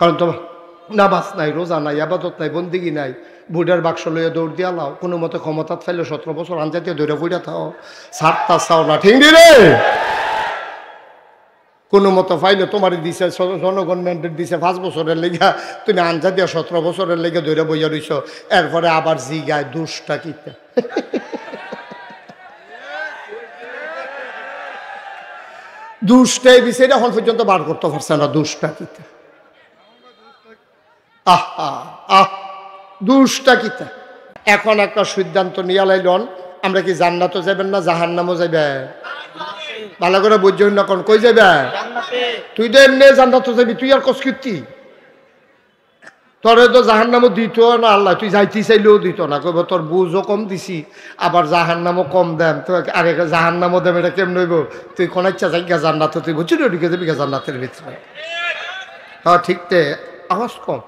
কারণ তোমার নামাজ নাই, রোজা নাই, আবাদত নাই, বন্দিগি নাই, বুড়ার বাক্স লইয়া দৌড় দিয়া লাও, কোনো মতো ক্ষমতা ফাইলে 17 বছর আনজাতীয় দৌড়া ফুড়া থাও, সারটা চাও না, ঠিক রে? কোনো মতো ফাইলে তোমার দিছে জনগণ ম্যান্ডেট দিছে 5 বছরের লেগা, তুমি আনজা দিয়া 17 বছরের লেগে দৌড়া বইয়া রইছ, এরপরে আবার জিগায় দুষ্টা কিতা দুষ্টাই বিষয়টা এখন পর্যন্ত বার করতে পারছে না, দুষ্টা কিতা দুষ্টা কিতা। এখন একটা সিদ্ধান্ত নিয়ে লাইলন, আমরা কি জান্নাতও যাবেন না জাহান্নামও যাবে? ভালো করে বুঝছেন না, কোন কই যাবে? তুই তো এমনি জান্নাতও যাবি, তুই আর কসকৃতি তোরে তো জাহান্নামও দিত না আল্লাহ, তুই যাইতে চাইলেও দিত না, কইব তোর বুঝও কম দিছি আবার জাহান্নামও কম দেন, তো আগে জাহান্নামও দেব, এটা কেমন হইব? তুই কোন ইচ্ছা যাই গা জান্নাত, তুই বুঝছি ঢুকে যাবি গা জান্নাতের ভিতরে। হ্যাঁ ঠিক তে আওয়াজ কম,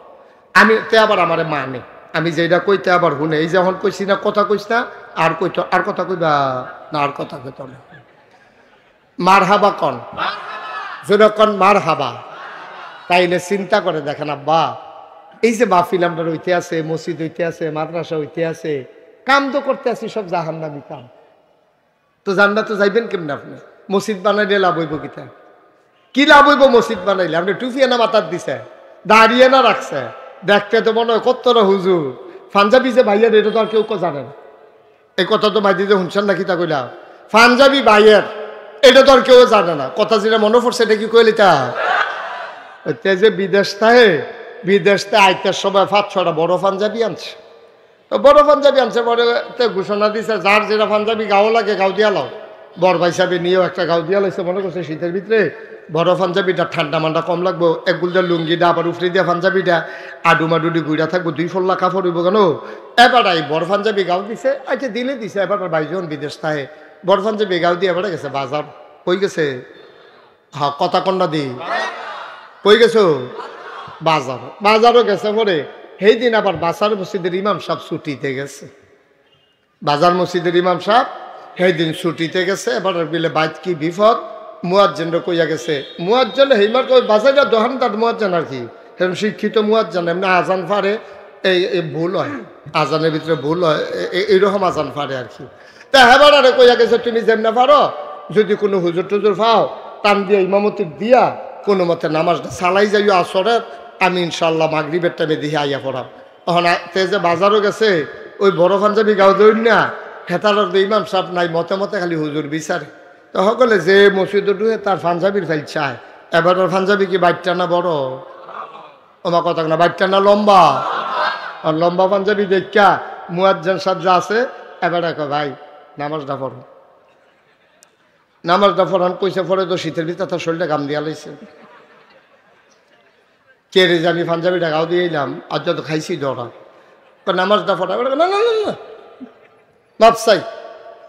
আমি তে আবার আমারে মানে আমি যেটা কইতে আবার শুনে, এই যখন কইছি না কথা কইস না, আর কইতো আর কথা কইবা না, আর কথা কইত না। মার হাবা কন, যখন মার হাবা, তাইলে চিন্তা করে দেখেন আব্বা, এই যে মাহফিল আমরা হইতে আছে, মসজিদ হইতে আছে, মাদ্রাসা হইতে আছে, কাম তো করতে আছি সব জাহান্নামী কাম, তো জান্নাত তো যাইবেন কেমন? আপনি মসজিদ বানাইলে লাভ হইব কিতা? কি লাভ হইব মসজিদ বানাইলে? আপনি টুফিয়া না মাথার দিছে, দাঁড়িয়ে না রাখছে, দেখতে তো মনে হয় কত হুজুর পাঞ্জাবি যে ভাইয়ের, এটা তো আর কেউ জানে না। এই কথা তো ভাই দিদি শুনছেন না, কিতা কইলা পাঞ্জাবি ভাইয়ের, এটা তো আর কেউ জানে না। কথা যেটা মনে পড়ছে এটা কি কইলি তা যে বিদেশ থাকে, বিদেশ থেকে আইতার সময় 5-6টা বড় পাঞ্জাবি আনছে, বড় পাঞ্জাবি আনছে, বড় ঘোষণা দিছে যার যেটা পাঞ্জাবি গাও লাগে গাও দিয়া লাও। বড় ভাই সাহেব নিয়েও একটা গাও দিয়া লাইছে, মনে করছে শীতের ভিতরে বড় পাঞ্জাবিটা ঠান্ডা মান্ডা কম লাগবো, এক গুলটা লুঙ্গিটা আবার উফরে দিয়া পাঞ্জাবিটা আডুমাডুডি ঘুরা থাকবো, 2 ফল্লা কাপড় হইব কেন। এবার এই বড় পাঞ্জাবি গাও দিছে, আচ্ছা দিলে দিছে। এবার ভাইজন বিদেশ থাকে, বড় পাঞ্জাবি গাও দিয়ে এবারে গেছে বাজার, কই গেছে? হ্যাঁ কথা কন্যা দি কই গেছো? বাজার, বাজারও গেছে। পরে সেই দিন আবার বাজার মসজিদের ইমাম সাহেব ছুটিতে গেছে, বাজার মসজিদের ইমাম সাহেব সেই দিন ছুটিতে গেছে। এবার বিলে বাইত কি বিপদ, মুয়াজ্জিনরা কইয়া গেছে, মুয়াজ্জিন হেইমার কই বাজারে দোকানদার মুয়াজ্জিন আর কি, এরকম শিক্ষিত মুয়াজ্জিন, এমনি আজান ফারে এই ভুল হয়, আজানের ভিতরে ভুল হয়, এইরকম আজান ফারে আর কি। তা হেবার আরে কইয়া গেছে তুমি যেমনে পারো, যদি কোনো হুজুর টুজুর পাও টান দিয়ে ইমামতি দিয়া কোনো মতে নামাজটা চালাই যাইও আসরের, আমি ইনশাল্লাহ মাগরিবের টাইমে দিয়ে আইয়া পড়াম। তখন তে যে বাজারও গেছে, ওই বড় পাঞ্জাবি গাও দৌড় না, হেতার ইমাম সাহেব নাই, মতে মতে খালি হুজুর বিচারে। তো সকলে যে মসজিদ ঢুকে তার পাঞ্জাবির ফাইল চায়। এবার ওর পাঞ্জাবি কি বাইটটা না বড়? ওমা কথা না, বাইটটা না লম্বা? আর লম্বা পাঞ্জাবি দেখা মুয়াজ্জিন সাহেব যা আছে, এবার ভাই নামাজটা পড়ো, নামাজটা পড়ান কইছে। পরে তো শীতের ভিতরে তার শরীরটা গাম দিয়া লাইছে, কে রে যে আমি পাঞ্জাবিটা গাও দিয়ে এলাম, আর যত খাইছি দৌড়া নামাজটা পড়া, না না না মাপ চাই,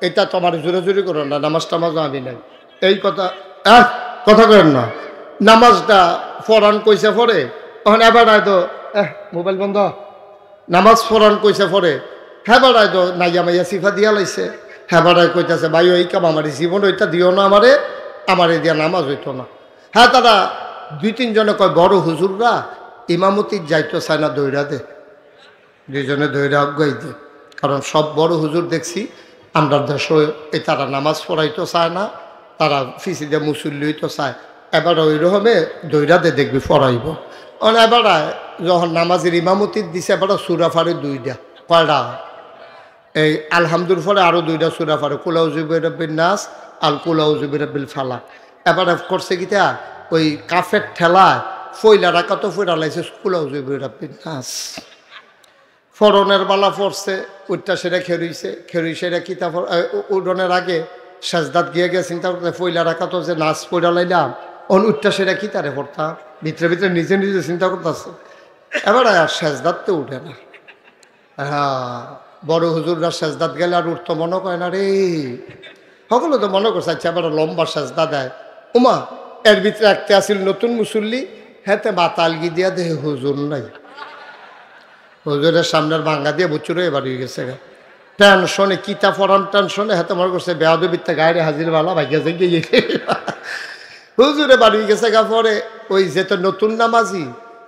এটা তোমার জোরে জোরে করো না, নামাজ টামাজও আমি নাই, এই কথা কথা করেন না। নামাজটা ফরান কইছে পরে, তখন এবার হয়তো মোবাইল বন্ধ, নামাজ ফরান কইছে পরে হেবার হয়তো নাইয়া মাইয়া সিফা দিয়া লাইছে। হেবারায় কইতেছে ভাই ওই কাম আমার জীবন ওইটা দিও না, আমারে দিয়া নামাজ হইতো না। হ্যাঁ তারা 2-3 জনে কয় বড় হুজুররা ইমামতির যাইতো চায় না, দৈরা দে, 2 জনে দৈরা অজ্ঞাই দে। কারণ সব বড় হুজুর দেখছি আমরা দেশে এই তারা নামাজ পড়াইতো চায় না, তারা ফিসি দিয়ে মুসল্লি হইতো চায়। এবার ওই রকমে দৈরা দে দেখবি পড়াইব। এবার যখন নামাজের ইমামতির দিছে, এবার সুরা ফারে 2টা, কয়টা? এই আলহামদুল ফলে আরও 2টা সুরা ফারে, কুল আউযু বিরাব্বিন নাস, আল কুল আউযু বিরাব্বিল ফালাক। এবার করছে কিটা, ওই কাফের ঠেলায় ফইলা রাখা তো ফইরা লাইছে কুল আউযু বিরাব্বিন নাস। ফরনের বালা পড়ছে, উঠটা সেটা খেরুইছে, সেটা কিতা উঠনের আগে সাজদাত গিয়ে গিয়ে চিন্তা করতে ফইলা রাখা তো যে নাচ পড়া লাইলাম, উঠটা সেটা কিতারে পড়তাম, ভিতরে ভিতরে নিজে নিজে চিন্তা করতেছে। এবার আর সাজদাত তো উঠে না। হ্যাঁ বড় হুজুররা সাজদাত গেলে আর উঠতো মনে করে না রে, সকলে তো মনে করছে আচ্ছা এবার লম্বা সাজদা দেয়। উমা এর ভিতরে একটা আসিল নতুন মুসল্লি, হেতে বাতালগি দিয়া দেহে হুজুর নাই, হুজুরের সামনের ভাঙ্গা দিয়ে বুচুরে এবার হয়ে গেছে। টেনশনে কিতা ফরান টেনশনে হাতে মনে করছে বেয়াদবিত্তা গায়ে হাজির বালা ভাইয়া যে হুজুরে বাড়ি গেছে গা। পরে ওই যেত নতুন নামাজি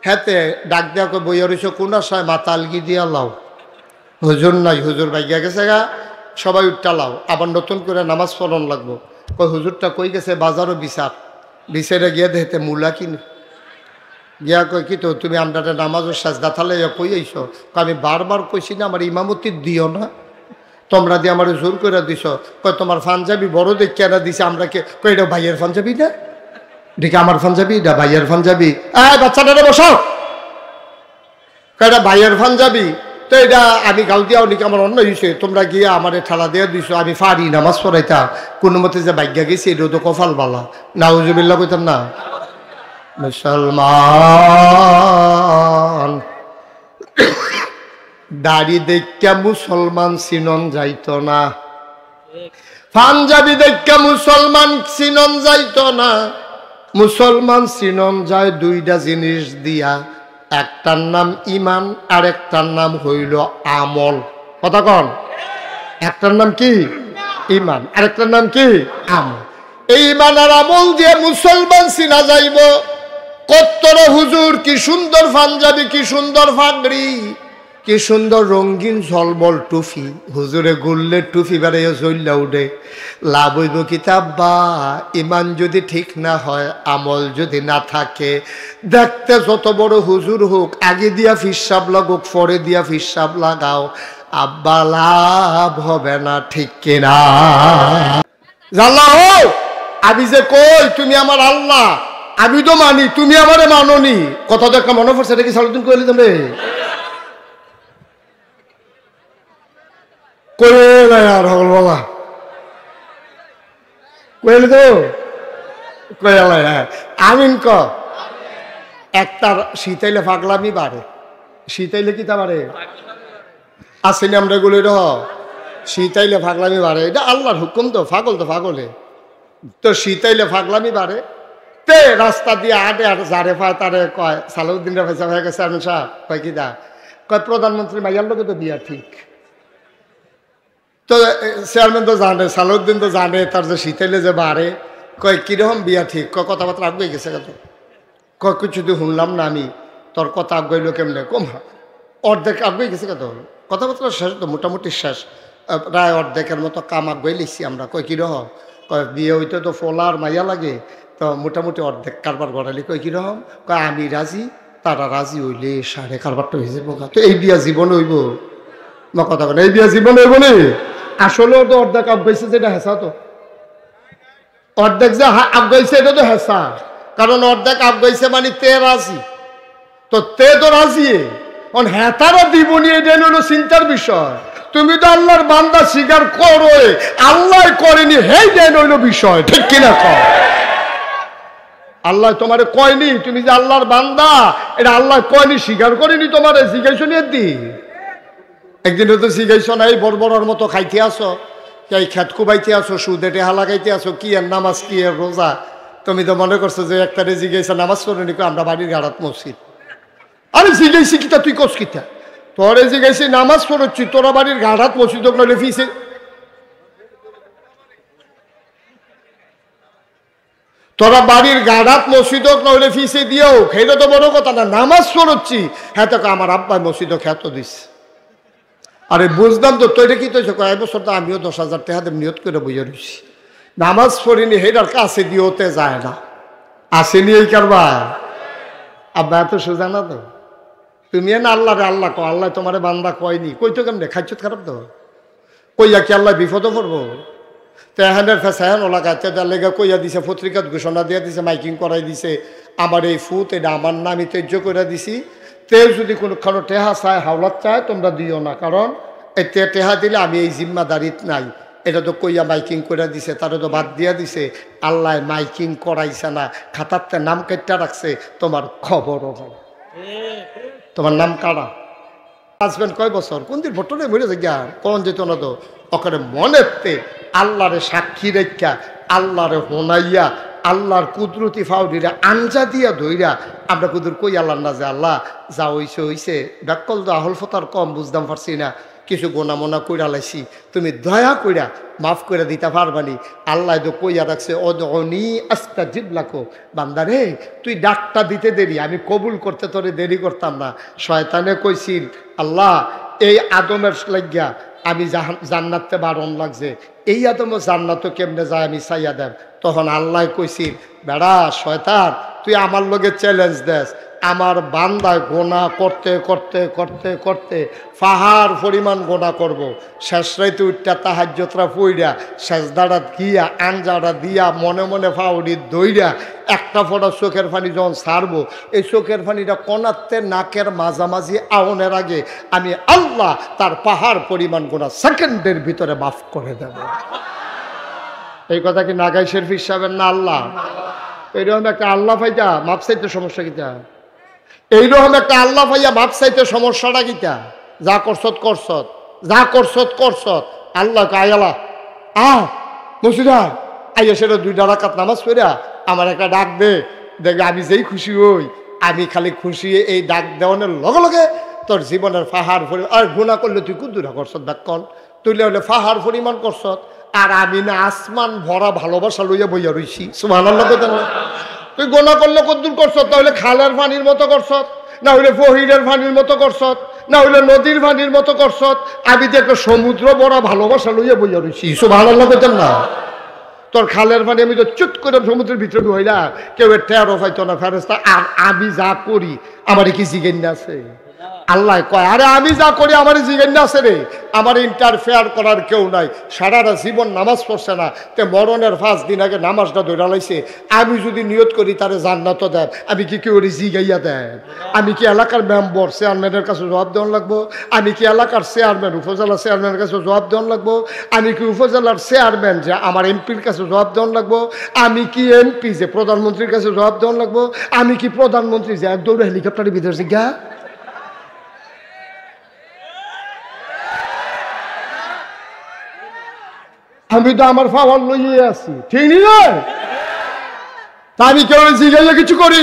হেতে ডাক দেওয়া কই বইয়া রইছ কোন আশায় মাথা আলগি দিয়া লাও, হুজুর নাই, হুজুর বাইগা গেছে গা, সবাই উঠটা লাও, আবার নতুন করে নামাজ পড়ন লাগবো। কই হুজুরটা কই গেছে বাজারও বিচারে গিয়ে দেখতে মূলা কিনে গিয়া কই কি তো তুমি আমরা নামাজও সাজদা থালে কই আইস, আমি বারবার কইছি না আমার ইমামতি দিও না, তোমরা দিয়ে আমার জোর করে দিছ। কই তোমার পাঞ্জাবি বড় দেখে না দিছে, আমরা কে কই এটা ভাইয়ের পাঞ্জাবি না, দেখি আমার পাঞ্জাবি, এটা ভাইয়ের পাঞ্জাবি, বাচ্চাটা বসাও, এটা ভাইয়ের পাঞ্জাবি। তো এটা আমি গাল দিয়াও নাকি আমার অন্য হয়েছে, তোমরা গিয়ে আমার ঠেলা দিয়ে দিছো, আমি ফারি নামাজ পড়াইতা কোনো মতে যে ভাগ্যা গেছি এটা তো কপাল বালা, নাউজুবিল্লাহ কইতাম না। মুসলমান দাড়ি দেখা মুসলমান চিনন যাইত না, পাঞ্জাবি দেখা মুসলমান চিনন যাইত না। মুসলমান চিনন যায় দুইটা জিনিস দিয়া, একটার নাম ইমান আর একটার নাম হইল আমল। কথা কন, একটার নাম কি ইমান, আরেকটার নাম কি আমল। এই ইমান আর আমল দিয়ে মুসলমান চিনা যাইব। কত্তর হুজুর কি সুন্দর পাঞ্জাবি, কি সুন্দর ফাগড়ি, কি সুন্দর রঙিন ঝলমল টুফি, হুজুরে গুললে টুফি বেড়াইয়া জ্বললা উঠে, লাভ হইব কিতাব বা ইমান যদি ঠিক না হয়, আমল যদি না থাকে, দেখতে যত বড় হুজুর হোক, আগে দিয়া ফিসাব লাগুক পরে দিয়া ফিসাব লাগাও, আব্বা লাভ হবে না, ঠিক কিনা? জাল্লাহ আমি যে কই তুমি আমার আল্লাহ, আমি তো মানি, তুমি আমারে মাননি, কথা তো একটা মনে পড়ছে, এটা কি সালুদ্দিন কইলি তুমি কয়ে আর হল বাবা কইলি তো কয়ালাই। হ্যাঁ আমিন ক। একটার শীতাইলে পাগলামি বাড়ে, শীতাইলে কি তা বাড়ে আসেনি আমরা গুলি রহ, শীতাইলে পাগলামি বাড়ে, এটা আল্লাহর হুকুম, তো পাগল তো পাগলে, তো শীতাইলে পাগলামি বাড়ে। তে রাস্তা দিয়ে আটে আর যারে পায় তারে কয় সালাউদ্দিনের পয়সা হয়ে গেছে, আমি সাহ কয় কি দা, কয় প্রধানমন্ত্রী মাইয়ার লোকে তো বিয়া ঠিক। তো চেয়ারম্যান তো জানে, সালাউদ্দিন তো জানে তার যে শীতাইলে যে বাড়ে, কয় কিরকম বিয়া ঠিক, কয় কথাবার্তা আগুয়ে গেছে কত, কয় কিছু তো শুনলাম না আমি, তোর কথা আগুয়াইলো কেমনে, কম অর্ধেক আগুয়ে গেছে কত, কথাবার্তা শেষ তো মোটামুটি শেষ, প্রায় অর্ধেকের মতো কাম আগুয়ে লিখছি আমরা। কয় কিরকম, কয় বিয়ে হইতে তো ফোলার মাইয়া লাগে, তো মোটামুটি অর্ধেক কারবার গড়ালি। কয় কিরকম, কয় আমি রাজি, তারা রাজি হইলে সাড়ে কারবারটা হয়ে যাবো। তো এই বিয়া জীবন হইব না, কথা বলে এই বিয়া জীবন হইব নি? আসলেও তো অর্ধেক আগাইছে, যেটা হেসা, তো অর্ধেক যে আগাইছে এটা তো হেসা, কারণ অর্ধেক আগাইছে মানে তে রাজি, তো তে তো রাজি, হ্যাঁ তারা দিবনি, এটা হলো চিন্তার বিষয়। তুমি তো আল্লাহর বান্দা স্বীকার করো, আল্লাহ করেনি, হেই দেন হইল বিষয়, ঠিক কিনা কর? আল্লাহ তোমারে কয়নি তুমি যে আল্লাহর বান্দা, এটা আল্লাহ কয়নি, স্বীকার করেনি, তোমারে জিজ্ঞাসা নিয়ে দি একদিন তো জিজ্ঞাসা নাই, বড় বড়র মতো খাইতে আসো, এই খেত কুবাইতে আসো, সুদে টেহা লাগাইতে আসো, কি আর নামাজ, কি আর রোজা, তুমি তো মনে করছো যে একটারে জিজ্ঞাসা নামাজ করেনি, আমরা বাড়ির গাড়াত মসজিদ, আরে জিজ্ঞাসি কিতা তুই কস কিতা, তোরে জিজ্ঞাসি নামাজ পড়ছি, তোরা বাড়ির গাড়াত মসজিদ নইলে ফিসে, তোরা বাড়ির গাড়াত মসজিদ নইলে ফিসে দিও, খেলে তো বড় কথা না, নামাজ পড়ছি, হ্যাঁ তো আমার আব্বাই মসজিদ খ্যাত দিস। আরে বুঝলাম তো, তৈরি কি তো কয়েক বছর তো আমিও 10,000 টাকা নিয়ত করে বুঝে রয়েছি, নামাজ পড়িনি, হেটার কাছে দিওতে যায় না, আসেনি এই কারবা। আব্বা এত সোজা না তো, তুমি না আল্লাহ রে আল্লাহ কো, আল্লাহ তোমারে বান্দা কয়নি, কই তো কেমনে খাইছত খারাপ তো, কইয়া কি আল্লাহ বিপদে পড়বো? তেহানের ফেসাহান ওলাকাতে তার লেগে কইয়া দিছে, পত্রিকাত ঘোষণা দিয়ে দিছে, মাইকিং করাই দিছে, আমার এই ফুত এটা আমার নাম তেজ্য করে দিছি, তে যদি কোনোখানো টেহা চায়, হাওলাত চায়, তোমরা দিও না, কারণ এই টেহা দিলে আমি এই জিম্মাদারিত নাই, এটা তো কইয়া মাইকিং করে দিছে, তারা তো বাদ দিয়া দিছে, আল্লাহ মাইকিং করাইছে না, খাতারতে নাম কেটটা রাখছে, তোমার খবরও হয়, তোমার নাম কারা, হাজবেন্ড কয় বছর, কোন দিন ভোটরে মরে যায় আর কোন যেত না, তো ওখানে মনেতে আল্লাহরে সাক্ষী রেখা, আল্লাহরে হোনাইয়া, আল্লাহর কুদরতি ফাউডিরা আঞ্জা দিয়া ধইরা আমরা কুদুর কই আল্লাহ না, যে আল্লাহ যা হইছে হইছে, ব্যাকল তো আহল ফতার কম বুঝতাম পারছি না, কিছু গোনামোনা কইরা লাইছি, তুমি দয়া কইরা মাফ করে দিতে পারবানি। আল্লাহ তো কইয়া রাখছে অদনি আস্তাজিব লাকো, বান্দারে তুই ডাকটা দিতে দেরি, আমি কবুল করতে তোরে দেরি করতাম না। শয়তানে কইছিল আল্লাহ এই আদমের লাগিয়া আমি জান্নাতে বারণ লাগছে, এই আদমও জান্নাত কেমনে যায় আমি চাইয়া দেব। তখন আল্লাহ কইছিল বেড়া শয়তান তুই আমার লগে চ্যালেঞ্জ দেস, আমার বান্দায় গোনা করতে করতে করতে করতে পাহাড় পরিমাণ গোনা করব। শেষ রাইতে উঠটা তাহাজ্জুদরা পইরা সেজদাটা গিয়া আঞ্জাটা দিয়া মনে মনে ফাউডি দইরা একটা ফোঁটা চোখের পানি যখন ছাড়বো, এই চোখের পানিটা কনাতে নাকের মাঝামাঝি আউনের আগে আমি আল্লাহ তার পাহাড় পরিমাণ গোনা সেকেন্ডের ভিতরে মাফ করে দেব। এই কথা কি নাগাই শরীফ সাহেবের না আল্লাহ? এইরকম একটা আল্লাহ ভাইটা মাপ চাইতে সমস্যা কিটা? এইরকম একটা আল্লাহ ভাইয়া মাপ চাইতে সমস্যাটা কিটা? যা করছত করছত, যা করছত করছত। আল্লাহ আয়ালা মসজিদা আইয়া সেটা 2 রাকাত নামাজ পড়া আমার একটা ডাক দে, দেখবে আমি যেই খুশি হই, আমি খালি খুশি এই ডাক দেওয়ানোর লগে লগে তোর জীবনের পাহাড় পরিমাণ। আর গুণা করলে তুই কুদ্দুরা করছত ব্যাকল, তুইলে হলে পাহাড় পরিমাণ করছত, আর আমি না আসমান ভরা ভালোবাসা লইয়া বইয়া রইছি। সুবহানাল্লাহ। তুই গোনা করলে কদ্দুর করছত, তাহলে খালের পানির মতো করছত, না হইলে ফহিরের পানির মতো করছত, না হইলে নদীর পানির মতো করছত। আমি যে একটা সমুদ্র ভরা ভালোবাসা লইয়া বইয়া রইছি। সুবহানাল্লাহ কইতেন না? তোর খালের পানি আমি তো চুট করে সমুদ্রের ভিতরে ঢুইলা কেউ টেরও পাইতো না ফেরেস্তা। আর আমি যা করি আমার কি জিজ্ঞেস আছে? আল্লাহ কয় আরে আমি যা করি আমার জিজ্ঞেস আছে রে, আমার ইন্টারফেয়ার করার কেউ নাই। সারাটা জীবন নামাজ পড়ছে না, তে মরণের 5 দিন আগে নামাজটা ধরে লাইছে। আমি যদি নিয়ত করি তারে জান্নাত দেয়, আমি কি কেউ জিগাইয়া দেয়? আমি কি এলাকার মেম্বার চেয়ারম্যানের কাছে জবাব দেওয়ান লাগবো? আমি কি এলাকার চেয়ারম্যান উপজেলা চেয়ারম্যানের কাছে জবাব দেওয়ান লাগবো? আমি কি উপজেলার চেয়ারম্যান যে আমার এমপির কাছে জবাব দেওয়ান লাগবো? আমি কি এমপি যে প্রধানমন্ত্রীর কাছে জবাব দেওয়ান লাগবো? আমি কি প্রধানমন্ত্রী যে এক দৌড়ে হেলিকপ্টারের ভিতরে জিজ্ঞা? আমি তো আমার পাওয়ার লইয়ে আছি, ঠিক নয়? তা আমি কেউ জিজ্ঞাসা কিছু করি?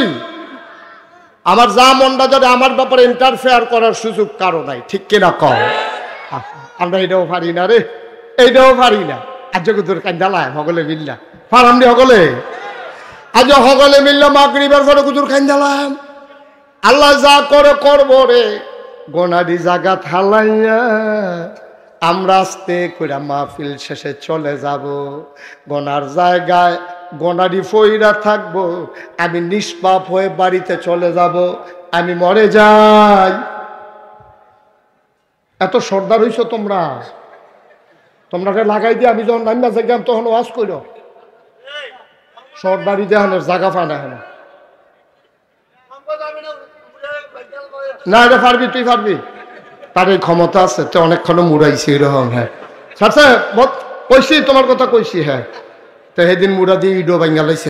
আমার যা মনটা যাতে আমার ব্যাপারে ইন্টারফেয়ার করার সুযোগ কারো নাই, ঠিক কিনা কম? আমরা এটাও পারি না রে, এইটাও পারি না। আজ তোর কান্দালায় হগলে মিললা পারাম রে, হগলে আজ হগলে মিললাম মাগরিবের পরে কুতুর কান্দালাম। আল্লাহ যা করে করবো রে, গোনারি জাগা থালাইয়া আমরা আস্তে করে মাহফিল শেষে চলে যাব। গোনার জায়গায় গোনারি ফইরা থাকবো, আমি নিষ্পাপ হয়ে বাড়িতে চলে যাব, আমি মরে যাই। এত সর্দার হইছ তোমরা, তোমরাকে লাগাই দিয়ে আমি যখন নামিয়া যাইলাম তখন ওয়াজ কইর সর্দারি দেহানের জায়গা পায় না। এখন না এটা পারবি, তুই পারবি, তার এই ক্ষমতা আছে। তো অনেকক্ষণ মুড়াইছি এরকম। হ্যাঁ আচ্ছা কইছি, তোমার কথা কইছি। হ্যাঁ তো সেদিন মুড়া দিয়ে ইডো ভাঙ্গা লাইছি।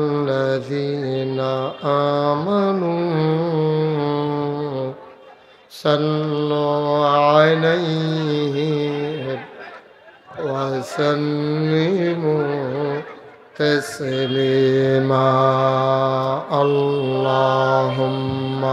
আইয়ুহাল্লাযীনা আমানু সাল্লু আলাইহি ওয়া সাল্লিমু تسليما اللهم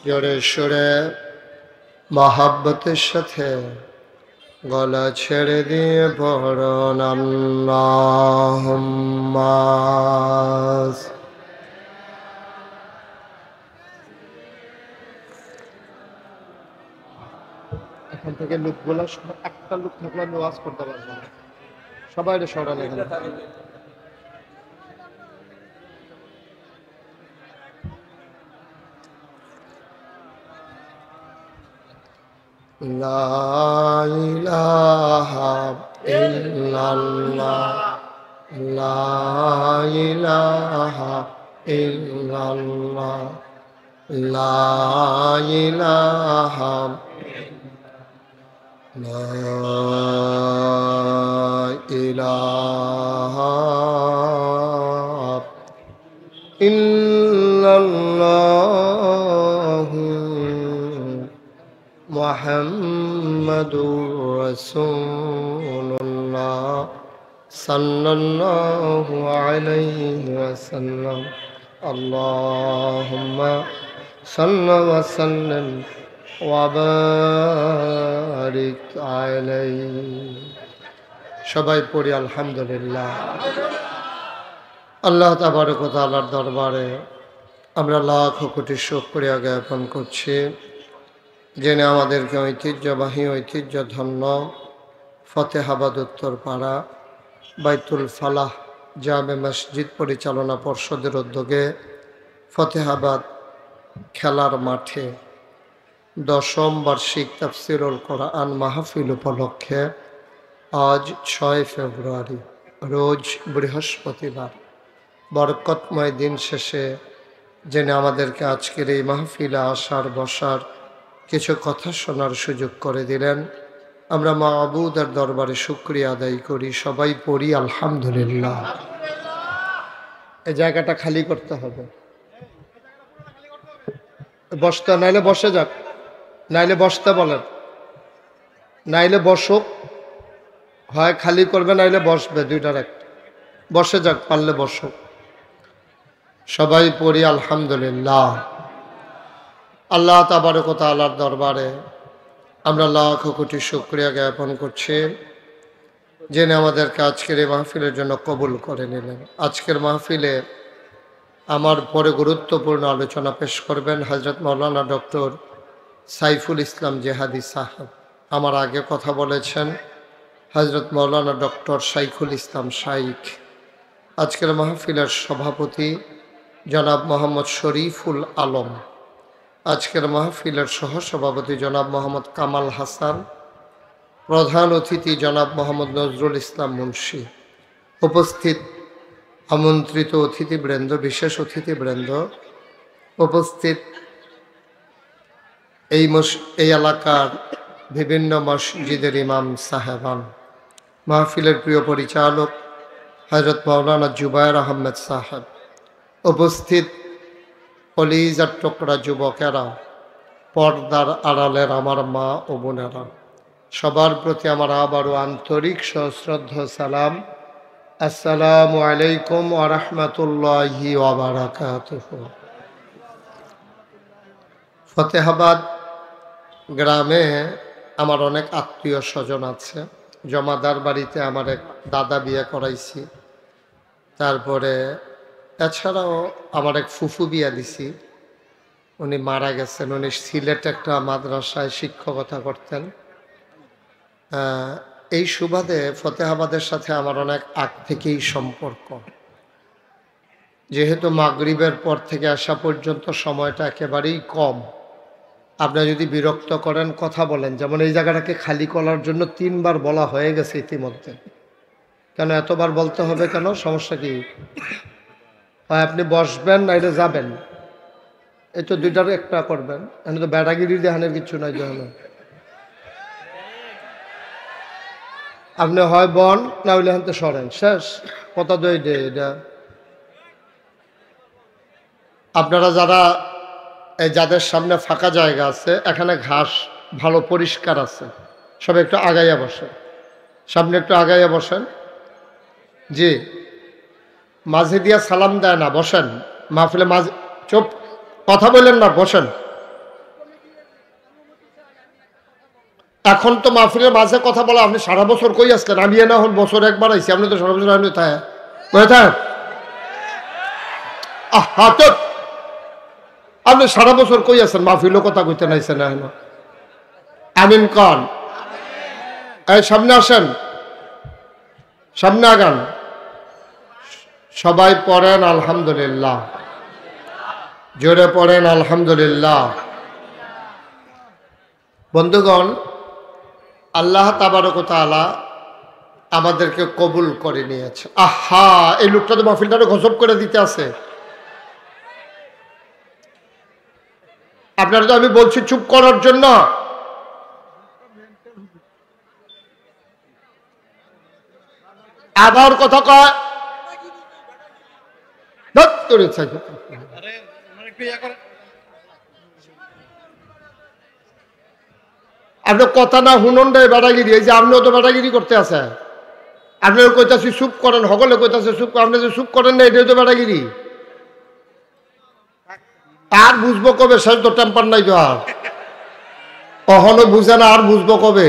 জোরে সোরে মহাব্বতের সাথে গলা ছেড়ে দিয়ে পড়ুন আল্লাহুম্মা। এখান থেকে লোকগুলো একটা লোক থাকলে আমি ওয়াজ করতে পারবো না, সবাই সরালে লা ইলাহা ইল্লাল্লাহ লা ইলাহা ইল্লাল্লাহ লা ইলাহা লা ইলাহা ইল্লাল্লাহু মুহাম্মাদুর রাসূলুল্লাহ সাল্লাল্লাহু আলাইহি ওয়াসাল্লাম আল্লাহুম্মা সাল্লি ওয়া সাল্লিম ওয়া বারিক আলাইহি। সবাই পড়ি আলহামদুলিল্লাহ। আল্লাহ তাবারক ওয়া তাআলার দরবারে আমরা লাখ কোটি শুকরিয়া জ্ঞাপন করছি, যিনি আমাদেরকে ঐতিহ্যবাহী ঐতিহ্যধন্য ফতেহাবাদ উত্তরপাড়া বাইতুল ফালাহ জামে মসজিদ পরিচালনা পর্ষদের উদ্যোগে ফতেহাবাদ খেলার মাঠে 10ম বার্ষিক তাফসীরুল কোরআন মাহফিল উপলক্ষে আজ 6 ফেব্রুয়ারি রোজ বৃহস্পতিবার বরকতময় দিন শেষে যিনি আমাদেরকে আজকের এই মাহফিলে আসার বসার কিছু কথা শোনার সুযোগ করে দিলেন, আমরা মাবুদের দরবারে শুকরিয়া আদায় করি। সবাই পড়ি আলহামদুলিল্লাহ। এই জায়গাটা খালি করতে হবে, বসতে নাইলে বসে যাক, নাইলে বসতে বলেন, নাইলে বসুক, হয় খালি করবে নাইলে বসবে, দুইটার একটা। বসে যাক, পারলে বসুক। সবাই পড়ি আলহামদুলিল্লাহ। আল্লাহ তাবারক ওয়া তাআলার দরবারে আমরা লাখ কোটি শুকরিয়া জ্ঞাপন করছি, যিনি আমাদেরকে আজকের এই মাহফিলের জন্য কবুল করে নিলেন। আজকের মাহফিলে আমার পরে গুরুত্বপূর্ণ আলোচনা পেশ করবেন হযরত মাওলানা ডক্টর সাইফুল ইসলাম জেহাদি সাহেব। আমার আগে কথা বলেছেন হযরত মাওলানা ডক্টর শাইখুল ইসলাম শাইখ। আজকের মাহফিলের সভাপতি জনাব মোহাম্মদ শরীফুল আলম, আজকের মাহফিলের সহসভাপতি জনাব মোহাম্মদ কামাল হাসান, প্রধান অতিথি জনাব মোহাম্মদ নজরুল ইসলাম মুন্সি, উপস্থিত আমন্ত্রিত অতিথিবৃন্দ, বিশেষ অতিথিবৃন্দ, উপস্থিত এই এলাকার বিভিন্ন মসজিদের ইমাম সাহেবান, মাহফিলের প্রিয় পরিচালক হযরত মাওলানা জুবায়ের আহমেদ সাহেব, উপস্থিত কলিজার টুকরা যুবকেরা, পর্দার আড়ালের আমার মা ও বোনেরা, সবার প্রতি আমার আবারও আন্তরিক সশ্রদ্ধ সালাম। আসসালামু আলাইকুম ওয়া রাহমাতুল্লাহি ওয়া বারাকাতুহু। ফতেহাবাদ গ্রামে আমার অনেক আত্মীয় স্বজন আছে। জমাদার বাড়িতে আমার এক দাদা বিয়ে করাইছি, তারপরে এছাড়াও আমার এক ফুফু বিয়া দিছি, উনি মারা গেছেন। উনি সিলেটে একটা মাদ্রাসায় শিক্ষকতা করতেন। এই সুবাদে ফতেহাবাদের সাথে আমার অনেক আগ থেকেই সম্পর্ক। যেহেতু মাগরিবের পর থেকে আসা পর্যন্ত সময়টা একেবারেই কম, আপনারা যদি বিরক্ত করেন কথা বলেন। যেমন এই জায়গাটাকে খালি করার জন্য 3 বার বলা হয়ে গেছে ইতিমধ্যে। কেন এতবার বলতে হবে কেন? সমস্যা কি? হয় আপনি বসবেন নাইলে যাবেন, এই তো দুইটার একটা করবেন। এখানে তো ব্যাটাগিরি দেখানোর কিছু নাই। দেখানো আপনি হয় বন না হইলে এখান থেকে সরেন, শেষ কথা। তো এটা আপনারা যারা যাদের সামনে ফাঁকা জায়গা আছে, এখানে ঘাস ভালো পরিষ্কার আছে, সব একটু আগাইয়া বসেন, সামনে একটু আগাইয়া বসেন। জি, মাঝে দিয়া সালাম দেয় না, বসেন। মাহফিলে মাঝে চুপ, কথা বললেন না, বসেন। এখন তো মাহফিলের মাঝে কথা বলা, আপনি সারা বছর কই আসলেন? আমি না হন বছর একবার আইসি, আপনি তো সারা বছর আপনি আপনি সারা বছর কই আছেন? মাহফিলও কথা কইতে নাইছেন না। আমিন কন। এই সামনে আসেন, সামনে আগান। সবাই পড়েন আলহামদুলিল্লাহ, জোরে পড়েন আলহামদুলিল্লাহ। বন্ধুগণ, আল্লাহ তাবারক ওয়া তাআলা আমাদেরকে কবুল করে নিয়েছে। আহা, এই লোকটা তো মাহফিলটারে গজব করে দিতে আছে। আপনারা তো আমি বলছি চুপ করার জন্য। আবার কথা কয় আপনি কথা না শুনুন রে বেড়াগিরি, এই যে আপনিও তো বেড়াগিরি করতে আছে, আপনি কইতাছি চুপ করেন, সকলে কইতাছে চুপ করেন, আপনি যে চুপ করেন না এটাই তো বেড়াগিরি। আর বুঝবো কবে, শেষ তো টেম্পার নাই তো, আর কখনো বুঝে না, আর বুঝবো কবে?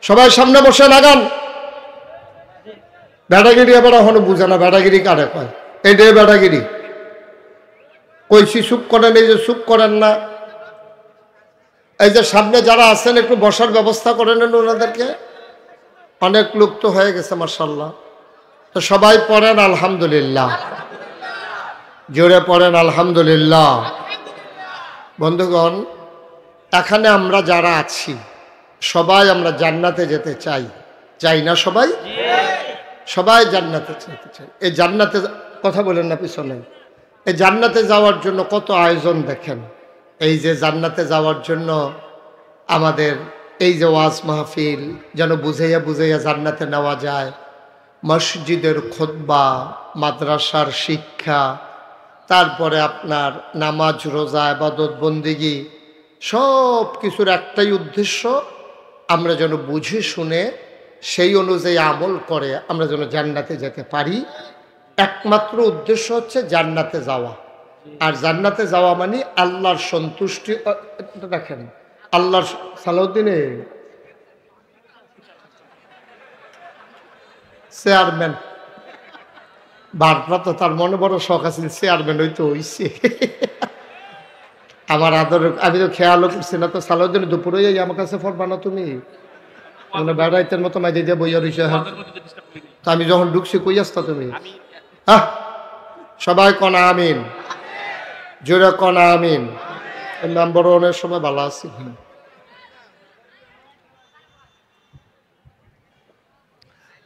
সবাই সামনে বসে নাগান। বেড়াগিরি আবার এখনো বুঝে না, বেড়াগিরি কারে কয়, এইটাই বেড়াগিরি। কইছি চুপ করেন, এই যে চুপ করেন না। এই যে সামনে যারা আছেন একটু বসার ব্যবস্থা করে নেন ওনাদেরকে, অনেক লোক তো হয়ে গেছে মাশাআল্লাহ। তো সবাই পড়েন আলহামদুলিল্লাহ, জোরে পড়েন আলহামদুলিল্লাহ। বন্ধুগণ, এখানে আমরা যারা আছি সবাই আমরা জান্নাতে যেতে চাই, চাই না সবাই? সবাই জান্নাতে যেতে চাই। এই জান্নাতে কথা বলেন না পিছনে, এই জান্নাতে যাওয়ার জন্য কত আয়োজন দেখেন। এই যে জান্নাতে যাওয়ার জন্য আমাদের এই যে ওয়াজ মাহফিল যেন বুঝাইয়া বুঝাইয়া জান্নাতে নেওয়া যায়, মসজিদের খুতবা, মাদ্রাসার শিক্ষা, তারপরে আপনার নামাজ, রোজা, ইবাদত, বন্দেগী, সব কিছুর একটাই উদ্দেশ্য, আমরা যেন বুঝে শুনে সেই অনুযায়ী আমল করে আমরা যেন জান্নাতে যেতে পারি। একমাত্র উদ্দেশ্য হচ্ছে জান্নাতে যাওয়া। আর জান্নাতে যাওয়া মানে আল্লাহর সন্তুষ্টি। দেখেন আল্লাহর সালাউদ্দিনে চেয়ারম্যান ভারপ্রাপ্ত, তার মনে বড় শখ আছে চেয়ারম্যান হইতে হইছে। আমার আদর, আমি তো খেয়ালও করছি না। তো সালাউদ্দিন দুপুরে আমার কাছে ফরবা না তুমি, মানে বেড়াইতের মতো মাঝে দিয়ে বইয়া রইছে। তো আমি যখন ঢুকছি কই আসতা তুমি? হ্যাঁ, সবাই কনা আমিন, জোরে কনা আমিন। নাম্বার ওয়ানের সময় ভালো আছি।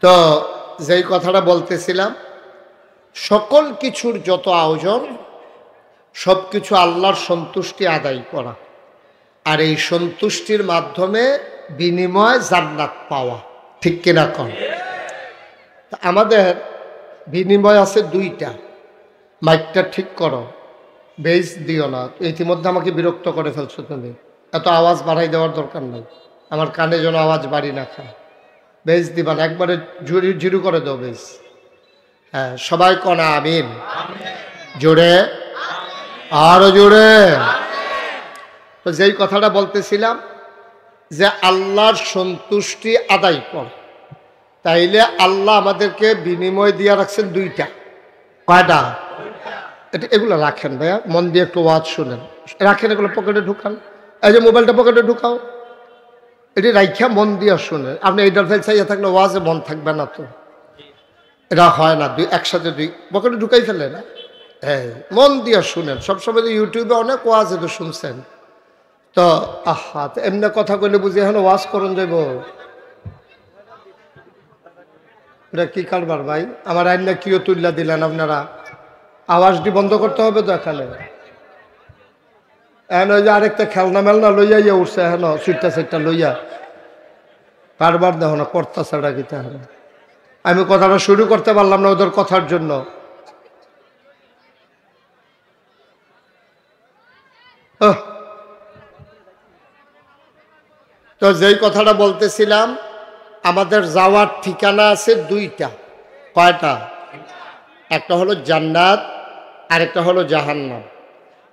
তো যেই কথাটা বলতেছিলাম, সকল কিছুর যত আয়োজন সব কিছু আল্লাহর সন্তুষ্টি আদায় করা, আর এই সন্তুষ্টির মাধ্যমে বিনিময় জান্নাত পাওয়া, ঠিক কিনা কন? আমাদের বিনিময় আছে দুইটা। মাইকটা ঠিক করো, বেস দিও না। ইতিমধ্যে আমাকে বিরক্ত করে ফেলছো তুমি, এত আওয়াজ বাড়াই দেওয়ার দরকার নেই, আমার কানে যেন আওয়াজ বাড়ি না খায়। বেস দিবা না, একবারে জিরু করে দাও বেস। হ্যাঁ, সবাই কনা আমিন, জোরে, আরো জোরে। তো যেই কথাটা বলতেছিলাম যে আল্লাহর সন্তুষ্টি আদায় কর, তাইলে আল্লাহ আমাদেরকে বিনিময় দিয়ে রাখছেন দুইটা। কয়টা? এটা এগুলো রাখেন ভাইয়া, মন দিয়ে একটু ওয়াজ শুনেন, রাখেন, এগুলো পকেটে ঢুকান। এই যে মোবাইলটা পকেটে ঢুকাও, এটি রাইখা মন দিয়ে শুনেন। আপনি এইটার ফেল চাইয়া থাকলে ওয়াজে মন থাকবে না, তো এটা হয় না। একসাথে দুই পকেটে ঢুকাই ফেলে না। হ্যাঁ, মন দিয়ে শুনেন। সবসময় তো ইউটিউবে অনেক ওয়াজে তো শুনছেন, তো আহা, তো এমনি কথা কইলে বুঝি এখন ওয়াজ করুন যাইব? এটা কি কারবার ভাই? আমার আইন না কিও তুল্লা দিলেন আপনারা। আওয়াজটি বন্ধ করতে হবে তো এখানে। এখন ওই যে আরেকটা খেলনা মেলনা লইয়া ইয়ে উঠছে, এখন সুইটটা সেটটা লইয়া কারবার দেখো না, কর্তা ছাড়া কি তাহলে আমি কথাটা শুরু করতে পারলাম না ওদের কথার জন্য। তো যেই কথাটা বলতেছিলাম, আমাদের যাওয়ার ঠিকানা আছে দুইটা। কয়টা? একটা হলো জান্নাত, আরেকটা হলো জাহান্নাম।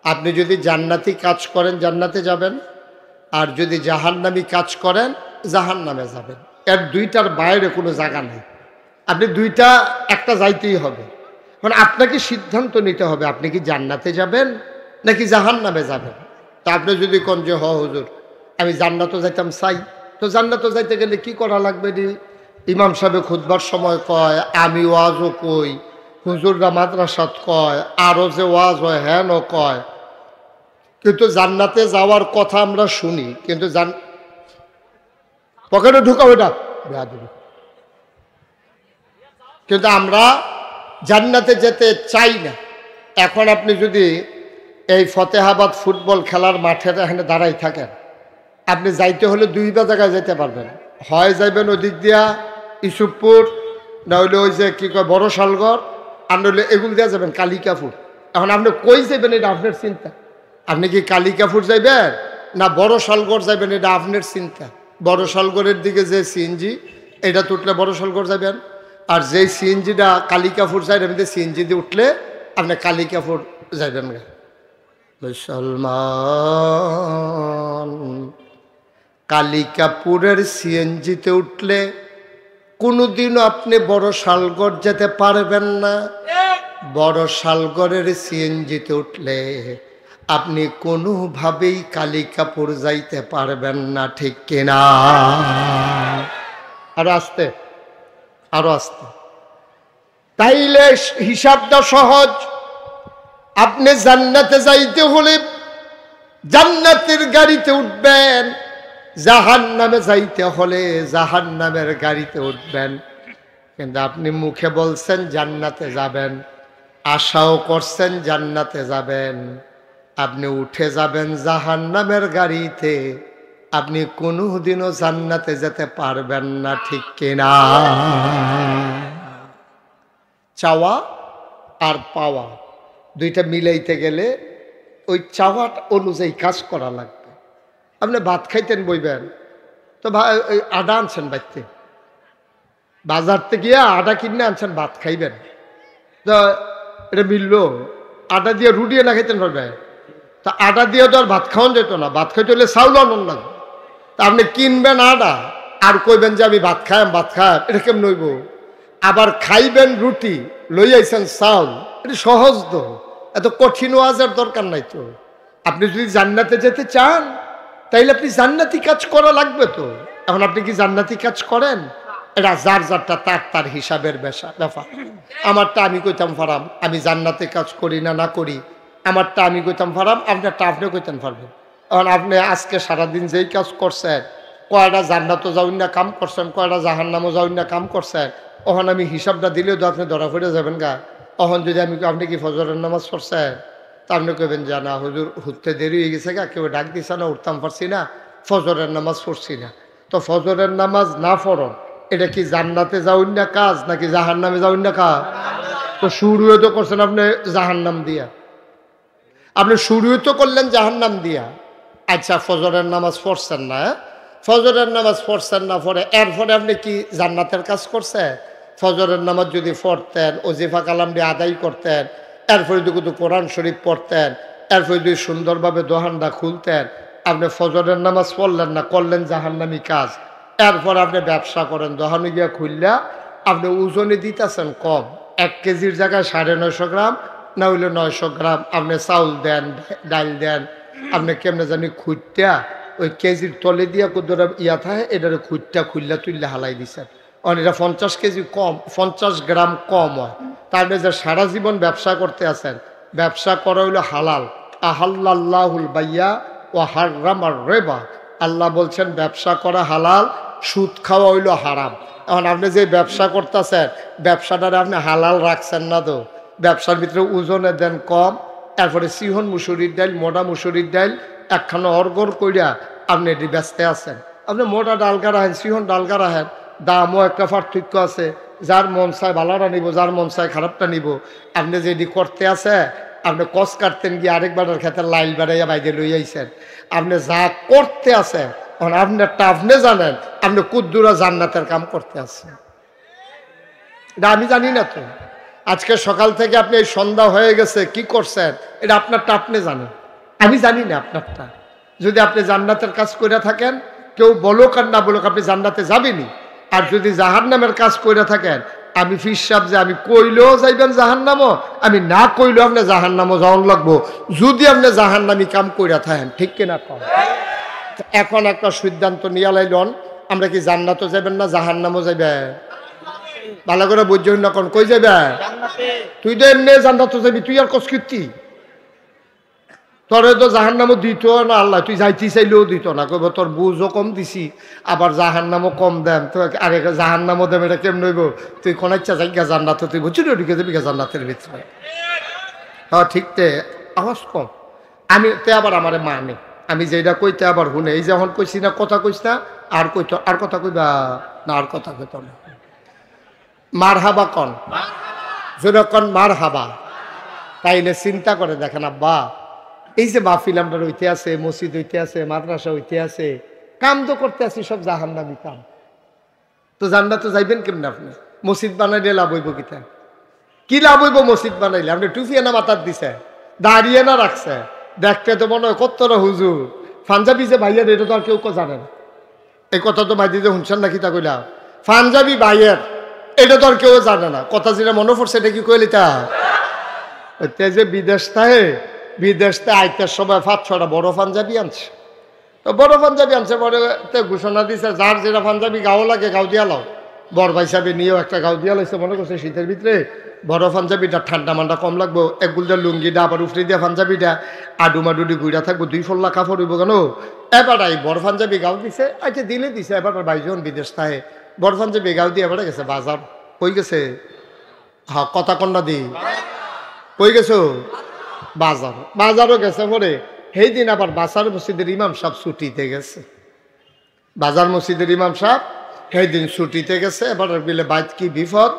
আপনি যদি জান্নাতি কাজ করেন জান্নাতে যাবেন, আর যদি জাহান্নামী কাজ করেন জাহান্নামে যাবেন। এর দুইটার বাইরে কোনো জায়গা নেই। আপনি দুইটা একটা যাইতেই হবে। মানে আপনাকে সিদ্ধান্ত নিতে হবে আপনি কি জান্নাতে যাবেন নাকি জাহান্নামে যাবেন। তা আপনি যদি কোন যে হুজুর আমি জান্নাতও যাইতাম চাই, তো জান্নাতও যাইতে গেলে কি করা লাগবে? ইমাম সাহেব খুতবার সময় কয়, আমি ওয়াজও কই, হুজুররা মাদ্রাসাত কয়, আরও যে ওয়াজ হয় হ্যানও কয়, কিন্তু জান্নাতে যাওয়ার কথা আমরা শুনি, কিন্তু পকেটে ঢুকাও এটা কিন্তু আমরা জান্নাতে যেতে চাই না। এখন আপনি যদি এই ফতেহাবাদ ফুটবল খেলার মাঠের এখানে দাঁড়াই থাকেন, আপনি যাইতে হলে দুইটা জায়গায় যেতে পারবেন। হয় যাইবেন ওদিক দিয়া ইসুফপুর, না হইলে ওই যে কি কয় বড় শালগড়, আর নইলে এগুলো দেওয়া যাবেন কালিকাপুর। এখন আপনি কই যাবেন এটা আপনার চিন্তা। আপনি কি কালিকাপুর যাইবেন না বড় শালগড় যাইবেন, এটা আপনার চিন্তা। বড় শালগড়ের দিকে যে সিএনজি এটা তো উঠলে বড় শালগড় যাবেন, আর যেই সিএনজিটা কালিকাপুর যায় এমনি সিএনজি দিয়ে উঠলে আপনি কালিকাপুর যাইবেন। মুসলমান কালিকাপুরের সিএনজিতে উঠলে কোনোদিনও আপনি বড় শালগড় যেতে পারবেন না। বড় শালগড়ের সিএনজিতে উঠলে আপনি কোনোভাবেই কালিকাপুর যাইতে পারবেন না, ঠিক কিনা? আরো আসতে, আরো আসতে। তাইলে হিসাবটা সহজ। আপনি জান্নাতে যাইতে হলে জান্নাতের গাড়িতে উঠবেন, জাহান্নামে যাইতে হলে জাহান্নামের গাড়িতে উঠবেন। কিন্তু আপনি মুখে বলছেন জান্নাতে যাবেন, আশাও করছেন জান্নাতে যাবেন, আপনি উঠে যাবেন জাহান্নামের গাড়িতে, আপনি কোনোদিনও জান্নাতে যেতে পারবেন না, ঠিক কিনা? চাওয়া আর পাওয়া দুইটা মিলাইতে গেলে ওই চাওয়া অনুযায়ী কাজ করা লাগবে। আপনি ভাত খাইতেন বইবেন, তো আটা আনছেন বাড়িতে, বাজার থেকে গিয়ে আটা কিনে আনছেন, ভাত খাইবেন, তো এটা মিললো। আটা দিয়ে রুটিয়ে না খাইতেন পারবে, তা আটা দিয়ে তো আর ভাত খাওয়ান যেত না। ভাত খাইতে হলে চাউল আনন্দ লাগবে। তা আপনি কিনবেন আটা আর কইবেন যে আমি ভাত খাইম, ভাত খাই, এটা কেমন হইব? আবার খাইবেন রুটি, লই আইছেন চাউল, এটা সহজ তো, এত কঠিন ওয়াজের দরকার নাই তো। আপনি যদি জান্নাতে যেতে চান তাইলে আপনি জান্নাতি কাজ করা লাগবে তো। এখন আপনি কি জান্নাতি কাজ করেন? এটা যার যারটা তার তার হিসাবের ব্যাপার। আমারটা আমি কইতাম পারাম আমি জান্নাতে কাজ করি না না করি, আমারটা আমি কইতাম পারাম, আপনারটা আপনি কইতেন পারবেন। এখন আপনি আজকে সারাদিন যেই কাজ করছেন, কয়টা জান্নাতও যাউন না কাম করছেন, কয়টা জাহান্নামও যাউন না কাম করছেন, ওখানে আমি হিসাবটা দিলেও তো আপনি ধরা পড়ে যাবেন গা। তখন যদি আপনি কি ফজরের নামাজ পড়ছেন, তা আপনি কইবেন যে না হুজুর উঠতে দেরি হয়ে গেছে গা, কেউ ডাক দিছে না, উঠতাম পারছি না, ফজরের নামাজ পড়ছি না। তো ফজরের নামাজ না পড়ন, এটা কি জান্নাতে যাউন না কাজ নাকি জাহান্নামে যাউন না কাজ? তো শুরুও তো করছেন আপনি জাহান্নাম দিয়া, আপনি শুরুও তো করলেন জাহান্নাম দিয়া। আচ্ছা ফজরের নামাজ পড়ছেন না, ফজরের নামাজ পড়ছেন না, পরে এরপরে আপনি কি জান্নাতের কাজ করছেন? ফজরের নামাজ যদি পড়তেন, ওজিফা কালাম দিয়ে আদায় করতেন, এরপরে যদি কোরআন শরীফ পড়তেন, এরপরে যদি সুন্দরভাবে দোহানটা খুলতেন, আপনি ফজরের নামাজ পড়লেন না, করলেন জাহান্নামি কাজ। এরপর আপনি ব্যবসা করেন, দোহানে গিয়া খুললা আপনি ওজনে দিতেছেন কম, 1 কেজির জায়গায় 950 গ্রাম না হইলে 900 গ্রাম আপনি চাউল দেন, ডাল দেন, আপনি কেমনে জানি খুঁজটা ওই কেজির তলে দিয়া কতটা ইয়া থাকে, এটারে খুঁজটা খুললা তুললে হালাই দিচ্ছেন। কারণ এটা 50 কেজি কম, 50 গ্রাম কম হয়। তাহলে যে সারা জীবন ব্যবসা করতে আছেন, ব্যবসা করা হইলো হালাল। আহাল্লাহুল বাইয়া ও হারামার রেবা, আল্লাহ বলছেন ব্যবসা করা হালাল, সুদ খাওয়া হইলো হারাম। এখন আপনি যে ব্যবসা করতেছেন, ব্যবসাটারে আপনি হালাল রাখছেন না তো, ব্যবসার ভিতরে ওজনে দেন কম, এরপরে সিহন মুসুরির ডাল, মোটা মুসুরির ডাল একখানা অর্গর কইরা আপনি এটি ব্যস্তে আছেন। আপনি মোটা ডালগা রাখেন, সিহন ডালগা রাখেন, দামও একটা পার্থক্য আছে। যার মন চায় ভালোটা নিব, যার মন চায় খারাপটা নিব। আপনি যেটি করতে আছে, আপনি কষ কাটতেন গিয়ে আরেকবারের ক্ষেত্রে লাইল বাড়াইয়া বাইরে লই আইছেন। আপনি যা করতে আছে এখন আপনারটা আপনি জানেন, আপনি কুদ্দুরা জান্নাতের কাম করতে আছেন, এটা আমি জানি না তো। আজকে সকাল থেকে আপনি এই সন্ধ্যা হয়ে গেছে কি করছেন, এটা আপনারটা আপনি জানেন, আমি জানি না আপনারটা। যদি আপনি জান্নাতের কাজ করে থাকেন, কেউ বলুক আর না বলুক, আপনি জান্নাতে যাবেনই। আর যদি জাহান্নামের কাজ করে থাকেন, আমি ফিরসাব যে আমি কইলেও যাইবেন জাহান্নামও, আমি না কইলেও আপনি জাহান্নামও যাওয়ান লাগবো, যদি আপনি জাহান্নামি কাম করে থাকেন, ঠিক কিনা কম। এখন একটা সিদ্ধান্ত নিয়ে লাইলন, আমরা কি জান্নাতও যাবেন না জাহান্নামও যাবে? ভালো করে বুঝছেন না, কোন কই যাবে? তুই তো এমনি জান্নাতও যাবি, তুই আর কস কীর্তি, তোরে তো জাহান্নামও দিত না আল্লাহ, তুই যাইতে চাইলেও দিত না, কইব তোর বুঝও কম দিছি, আবার জাহান্নামও কম দেন, তো আরে জাহান্নামও দেব, এটা কেমন হইব? তুই কোন ইচ্ছা যাইগা জান্নাত, তুই বুঝছি না ঢুকে যাবি জান্নাতের ভিতরে। হ্যাঁ ঠিক তে আওয়াজ কম, আমি তে আবার আমারে মানে, আমি যেটা কইতে আবার শুনে, এই যখন কইছি না কথা কইস না, আর কইতো আর কথা কইবা না, আর কথা কইত না। মারহাবা কন, যখন মারহাবা, তাইলে চিন্তা করে দেখেন আব্বা, এই যে মাহফিল আমরা হইতে আছে, মসজিদ হইতে আছে, মাদ্রাসা হইতে আছে, কাম তো করতে আছি সব জাহান্নামী কাম, তো জান্নাত তো যাইবেন কেমন? আপনি মসজিদ বানাইলে লাভ হইব কিতা? কি লাভ হইব মসজিদ বানাইলে? আপনি টুফিয়ে না মাথার দিছে, দাঁড়িয়ে না রাখছে, দেখতে তো মনে হয় কত্তর হুজুর পাঞ্জাবি যে ভাইয়ের, এটা তো আর কেউ জানে না। এই কথা তো মাইদি যে শুনছেন না, কিতা কইলা পাঞ্জাবি ভাইয়ের, এটা তো আর কেউ জানে না। কথা যেটা মনে পড়ছে এটা কি কইলি তা যে বিদেশ থাকে, বিদেশ থেকে আইতার সময় 5-6টা বড় পাঞ্জাবি আনছে, তো বড় পাঞ্জাবি আনছে, বড় ঘোষণা দিছে যার যেটা পাঞ্জাবি গাও লাগে গাও দিয়া লাও। বড় ভাই সাহেব নিয়েও একটা গাও দিয়া লাইছে, মনে করছে শীতের ভিতরে বড় পাঞ্জাবিটা ঠান্ডা মান্ডা কম লাগবো, একগুলটা লুঙ্গিটা আবার উফরে দিয়া পাঞ্জাবিটা আডুমাডুডি গুইরা থাকবো, 2 ফল্লা কাপড় হইব কেন। এবার এই বড় পাঞ্জাবি গাও দিছে, আচ্ছা দিলে দিছে। এবার ভাইজন বিদেশ থাকে, বড় পাঞ্জাবি গাও দিয়ে এবারে গেছে বাজার, কই গেছে? হ্যাঁ, কথা কন্যা দি কই গেছো? বাজার। বাজারও গেছে পরে সেই দিন আবার বাজার মসজিদের ইমাম সাহেব ছুটিতে গেছে, বাজার মসজিদের ইমাম সাহেব সেই দিন ছুটিতে গেছে। এবার বিলে বাইত কি বিপদ,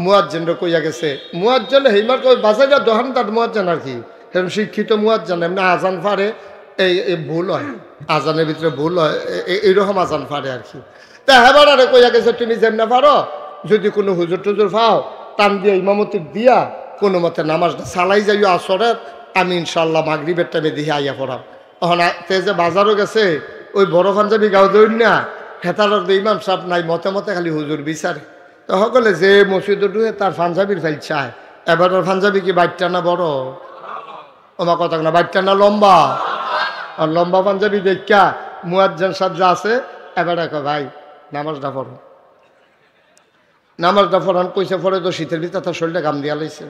মুয়াজ্জিনরা কইয়া গেছে, মুয়াজ্জিন হেইমার কই বাজারে দোকানদার মুয়াজ্জিন আর কি, সেরকম শিক্ষিত মুয়াজ্জিন, এমনি আজান ফারে এই ভুল হয়, আজানের ভিতরে ভুল হয়, এইরকম আজান ফারে আর কি। তা হেবার আরে কইয়া গেছে তুমি যেমনা পারো, যদি কোনো হুজুর টুজুর পাও টান দিয়া ইমামতি দিয়া কোনো মতে নামাজটা চালাই যাইও আসরের, আমি ইনশাল্লাহ মাগরিবের টাইমে দিয়ে আইয়া পড়াম। তখন তে যে বাজারও গেছে, ওই বড় পাঞ্জাবি গাও দৌড় না হেতার ইমাম সাহেব নাই, মতে মতে খালি হুজুর বিচারে। তো সকলে যে মসজিদে ঢুকে তার পাঞ্জাবির ফাইল চায়। এবার ওর পাঞ্জাবি কি বাইটটা না বড়? ওমা কথা না, বাইটটা না লম্বা? আর লম্বা পাঞ্জাবি দেখা মুয়াজ্জিন সাহেব যা আছে, এবার দেখো ভাই নামাজটা পড়ো, নামাজটা পড়ান কইছে। পরে তো শীতের ভিতরে তার শরীরটা গাম দিয়া লাইছে,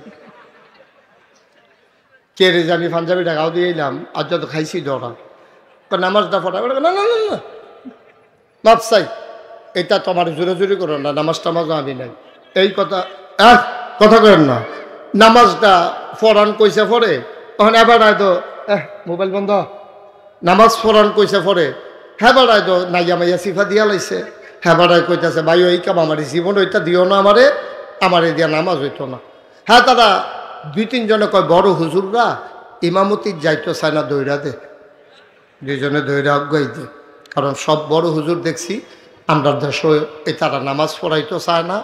কে রে যে আমি পাঞ্জাবিটা গাও দিয়ে এলাম, আর যত খাইছি ডরা, নামাজটা পড়া না না না না বাপসাই, এটা তোমার জোরে জোরে করো না, নামাজ টামাজও আমি নাই, এই কথা কথা করেন না। নামাজটা পড়ান কইছে পরে, তখন এবার হয়তো মোবাইল বন্ধ, নামাজ পড়ান কইছে পরে, হ্যাঁ বাড়ায় তো নাইয়া মাইয়া সিফা দিয়া লাইছে। হ্যাঁ বাড়ায় কইতেছে ভাই ওই কাম আমার জীবন ওইটা দিও না, আমারে দিয়া নামাজ হইতো না। হ্যাঁ তারা 2-3 জনে কয় বড় হুজুররা ইমামতির যাইতো চায় না, দৈরা দে, 2 জনে দৈরা অজ্ঞাই দে। কারণ সব বড় হুজুর দেখছি আমরা দেশে এই তারা নামাজ পড়াইতো চায় না,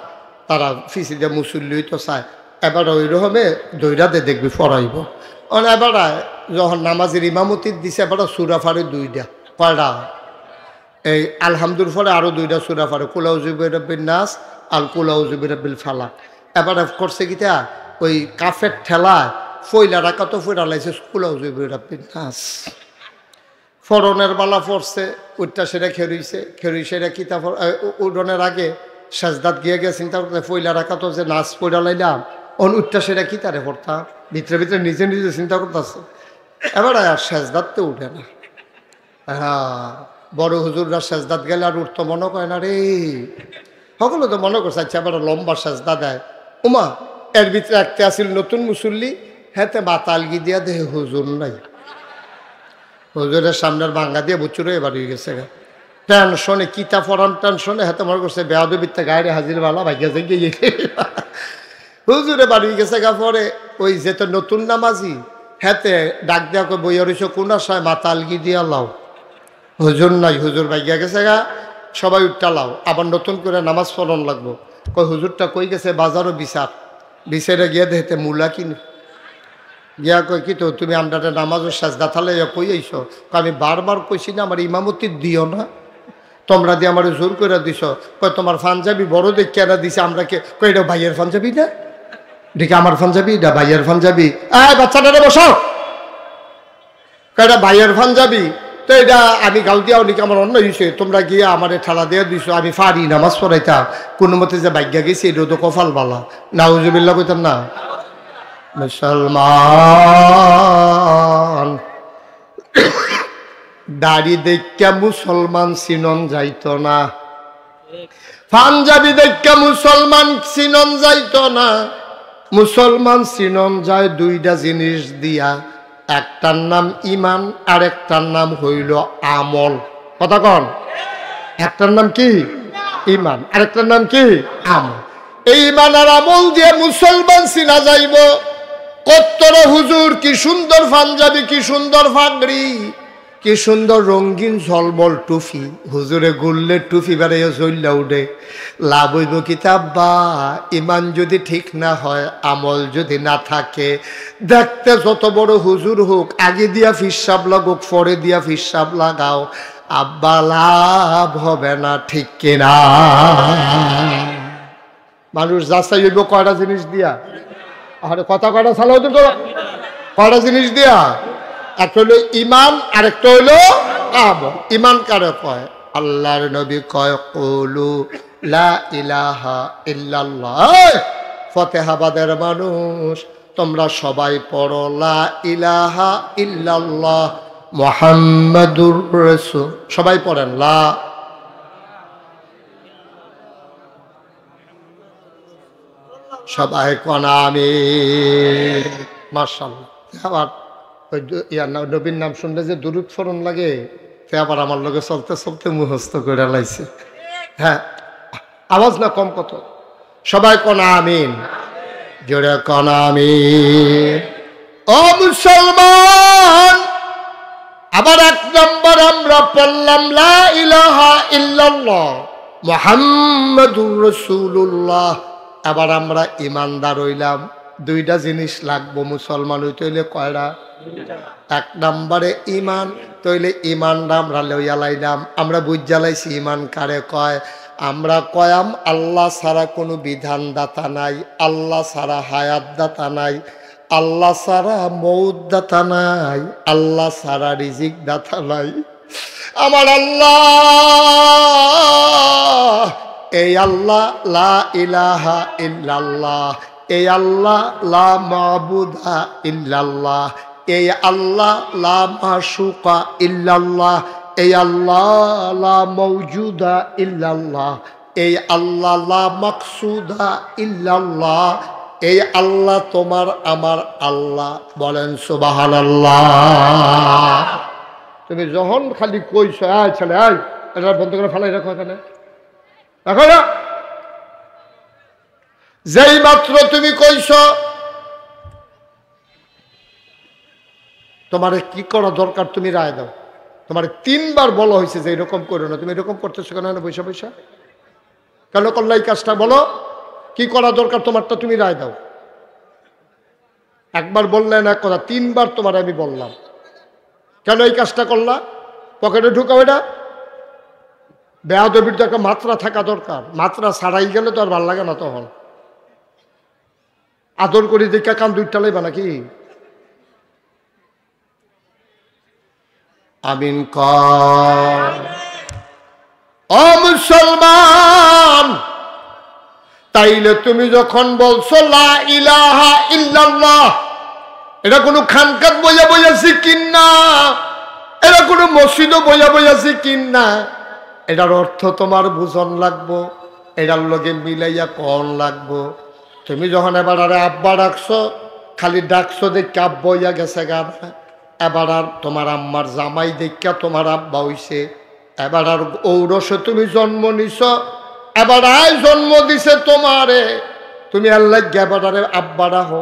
তারা ফিসি দিয়ে মুসল্লি হইতো চায়। এবার ওই রকমে দৈরা দে দেখবি পড়াইব। এবার যখন নামাজের ইমামতির দিছে, এবার সুরা ফারে 2টা, কয়টা? এই আলহামদুল ফলে আরও 2টা সুরা ফারে, কুলাউযুবির রাব্বিন নাস আল কুলাউযুবির রাব্বিল ফালাক। এবার করছে কিটা, ওই কাফের ঠেলায় ফইলা রাখা তো ফইরা লাইছে কুলাউযুবির রাব্বিন নাস। ফরনের বালা পড়ছে, উঠটা সেটা খেরুইছে, খেরুই সেটা কিতা উডনের আগে সাজদাত গিয়ে গিয়ে চিন্তা করতে ফইলা রাখা তো যে নাচ পড়া লাইলাম, উঠটা সেটা কিতারে পড়তাম, ভিতরে ভিতরে নিজে নিজে চিন্তা করতেছে। এবার আর সাজদাতে উঠে না। হ্যাঁ, বড় হুজুররা সাজদাত গেলে আর উঠতো মনে করে না রে, সকলে তো মনে করছে আচ্ছা এবার লম্বা সাজদা দেয়। উমা এর ভিতরে একটা আসিল নতুন মুসল্লি, হ্যাঁ মাথা আলগি দিয়া দেহে হুজুর নাই, হুজুরের সামনের ভাঙ্গা দিয়ে বুচুরে এবার হয়ে গেছে। টেনশনে কিতা পড়ান টেনশনে, হাতে মনে করছে বেয়াদবিতে গায়ে হাজির বালা ভাগ্যা গিয়ে হুজুরে বাড়ি গেছে গা। পরে ওই যেতে নতুন নামাজি হেতে ডাক দেওয়া কই বইয়া রয়েছে কোন আশায় মাথা আলগি দিয়া লাও, হুজুর নাই, হুজুর ভাগ্যা গেছে গা, সবাই উঠটা লাও, আবার নতুন করে নামাজ পড়ন লাগবো। কই হুজুরটা কই গেছে বাজারও বিচারে গিয়ে দেখতে মূলা কিনে গিয়া কই কি তো তুমি আমরা নামাজের সাজদা থালে কই আইস, আমি বারবার কইছি না আমার ইমামতি দিও না, তোমরা দিয়ে আমার জোর করে দিছ। কই তোমার পাঞ্জাবি বড় দেখ কেনা দিছে, আমরা কে কই এটা ভাইয়ের পাঞ্জাবি না, দেখি আমার পাঞ্জাবি, এটা ভাইয়ের পাঞ্জাবি। বাচ্চাটারে বসাও, এটা ভাইয়ের পাঞ্জাবি, তো এটা আমি গাল দিয়াও নাকি আমার অন্য হয়েছে, তোমরা গিয়ে আমার ঠেলা দিয়ে দিছো, আমি ফারি নামাজ পড়াইতা কোনো মতে যে ভাগ্যা গেছি, এটা তো কপাল বালা, নাউজুবিল্লাহ কইতাম না। মুসলমান দাড়ি দেখা মুসলমান চিনন যাইত না, পাঞ্জাবি দেখা মুসলমান চিনন যাইত না। মুসলমান চিনন যায় 2টা জিনিস দিয়া, একটার নাম ইমান আর একটার নাম হইল আমল। কথা কন, একটার নাম কি ইমান আর একটার নাম কি আমল। এই ইমান আর আমল দিয়ে মুসলমান চিনা যাইব। কত্তর হুজুর কি সুন্দর পাঞ্জাবি, কি সুন্দর পাগড়ি, কি সুন্দর রঙিন ঝলমল টুপি, হুজুরে গুললে টুপি বেড়াইয়া জ্বললা উঠে। লাভ হইব কিতাব বা ইমান যদি ঠিক না হয়, আমল যদি না থাকে, দেখতে যত বড় হুজুর হোক, আগে দিয়া ফিসাব লাগুক, পরে দিয়া ফিসাব লাগাও, আব্বা লাভ হবে না, ঠিক কিনা? মানুষ যাচাই হইব কয়টা জিনিস দিয়া? আরে কথা কয়টা চালাও তো, কয়টা জিনিস দিয়া? একটা হইল ইমান, আরেকটা হইল আমল। ইমান কারে কয়? আল্লাহর নবী কয় কুলু লা ইলাহা ইল্লাল্লাহ। ফতেহাবাদের মানুষ তোমরা সবাই পড়ো লা ইলাহা ইল্লাল্লাহ মুহাম্মাদুর রাসূল। সবাই পড়েন লা। সবাই কোন আমিন। মাশাআল্লাহ। আবার ওই নবীর নাম শুনলে যে দুরূদ ফরন লাগে, তে আবার আমার লগে চলতে চলতে মুখস্থ করে লাইছে। হ্যাঁ, আওয়াজ না কম কত? সবাই কোন আমিন, জোরে কোন আমিন। ও মুসলমান, আবার এক নম্বর আমরা পড়লাম লা ইলাহা ইল্লাল্লাহ মুহাম্মাদুর রাসূলুল্লাহ। আবার আমরা ইমানদার হইলাম। দুইটা জিনিস লাগবো মুসলমান হইতে হইলে। কয়টা? এক নম্বরে ইমান। তইলে ইমানটা আমরা লইয়া লাইলাম। আমরা বুঝ জ্বালাইছি ইমান কারে কয়? আমরা কয়াম আল্লাহ ছাড়া কোনো বিধানদাতা নাই, আল্লাহ ছাড়া হায়াতদাতা নাই, আল্লাহ ছাড়া মৌতদাতা নাই, আল্লাহ ছাড়া রিজিক দাতা নাই। আমার আল্লাহ, এই আল্লাহ লা ইলাহা ইল্লাল্লাহ, এই আল্লাহ লা মাবুদা ইল্লাল্লাহ, এই আল্লাহ লা মাশুকা ইল্লাল্লাহ, এই আল্লাহ লা মওজুদা ইল্লাল্লাহ, এই আল্লাহ লা মাকসুদা ইল্লাল্লাহ। এই আল্লাহ তোমার আমার আল্লাহ। বলেন সুবহানাল্লাহ। তুমি যখন খালি কইছো আয় ছেলে আয়, এটা বন্ধ করে ফেলাই রাখো এখানে, রাখো না। যেই মাত্র তুমি কইছ তোমার কি করা দরকার তুমি রায় দাও। তোমার 3 বার বলা হয়েছে যে এরকম করো না, তুমি এরকম করতেছো কেন? পয়সা পয়সা কেন করলা এই কাজটা? বলো কি করা দরকার তোমারটা, তুমি রায় দাও। একবার বললে না কথা, 3 বার তোমার আমি বললাম কেন এই কাজটা করলা। পকেটে ঢুকাও এটা। বেয়াদবির তো একটা মাত্রা থাকা দরকার। মাত্রা ছাড়াই গেলে তো আর ভাল লাগে না। তখন আদর করি দেখা কান দুইটা লাইবা নাকি? আমিন কর। ও মুসলমান, তাইলে তুমি যখন বলছো লা ইলাহা ইল্লাল্লাহ, এটা কোনো খানকাত বইয়া বইয়া জিকির না, এটা কোনো মসজিদও বইয়া বইয়া জিকির না। এটার অর্থ তোমার বুঝন লাগবো, এটার লগে মিলাইয়া কন লাগবো। তুমি যখন এবার আরে আব্বা ডাকছো, খালি ডাকছো দেখে আব্বা হইয়া গেছে গানা। এবার আর তোমার আম্মার জামাই দেখা তোমার আব্বা হইছে। এবার আর ঔরসে তুমি জন্ম নিছ, এবার আয় জন্ম দিছে তোমারে। তুমি আল্লাহ এবার আরে আব্বারা হো।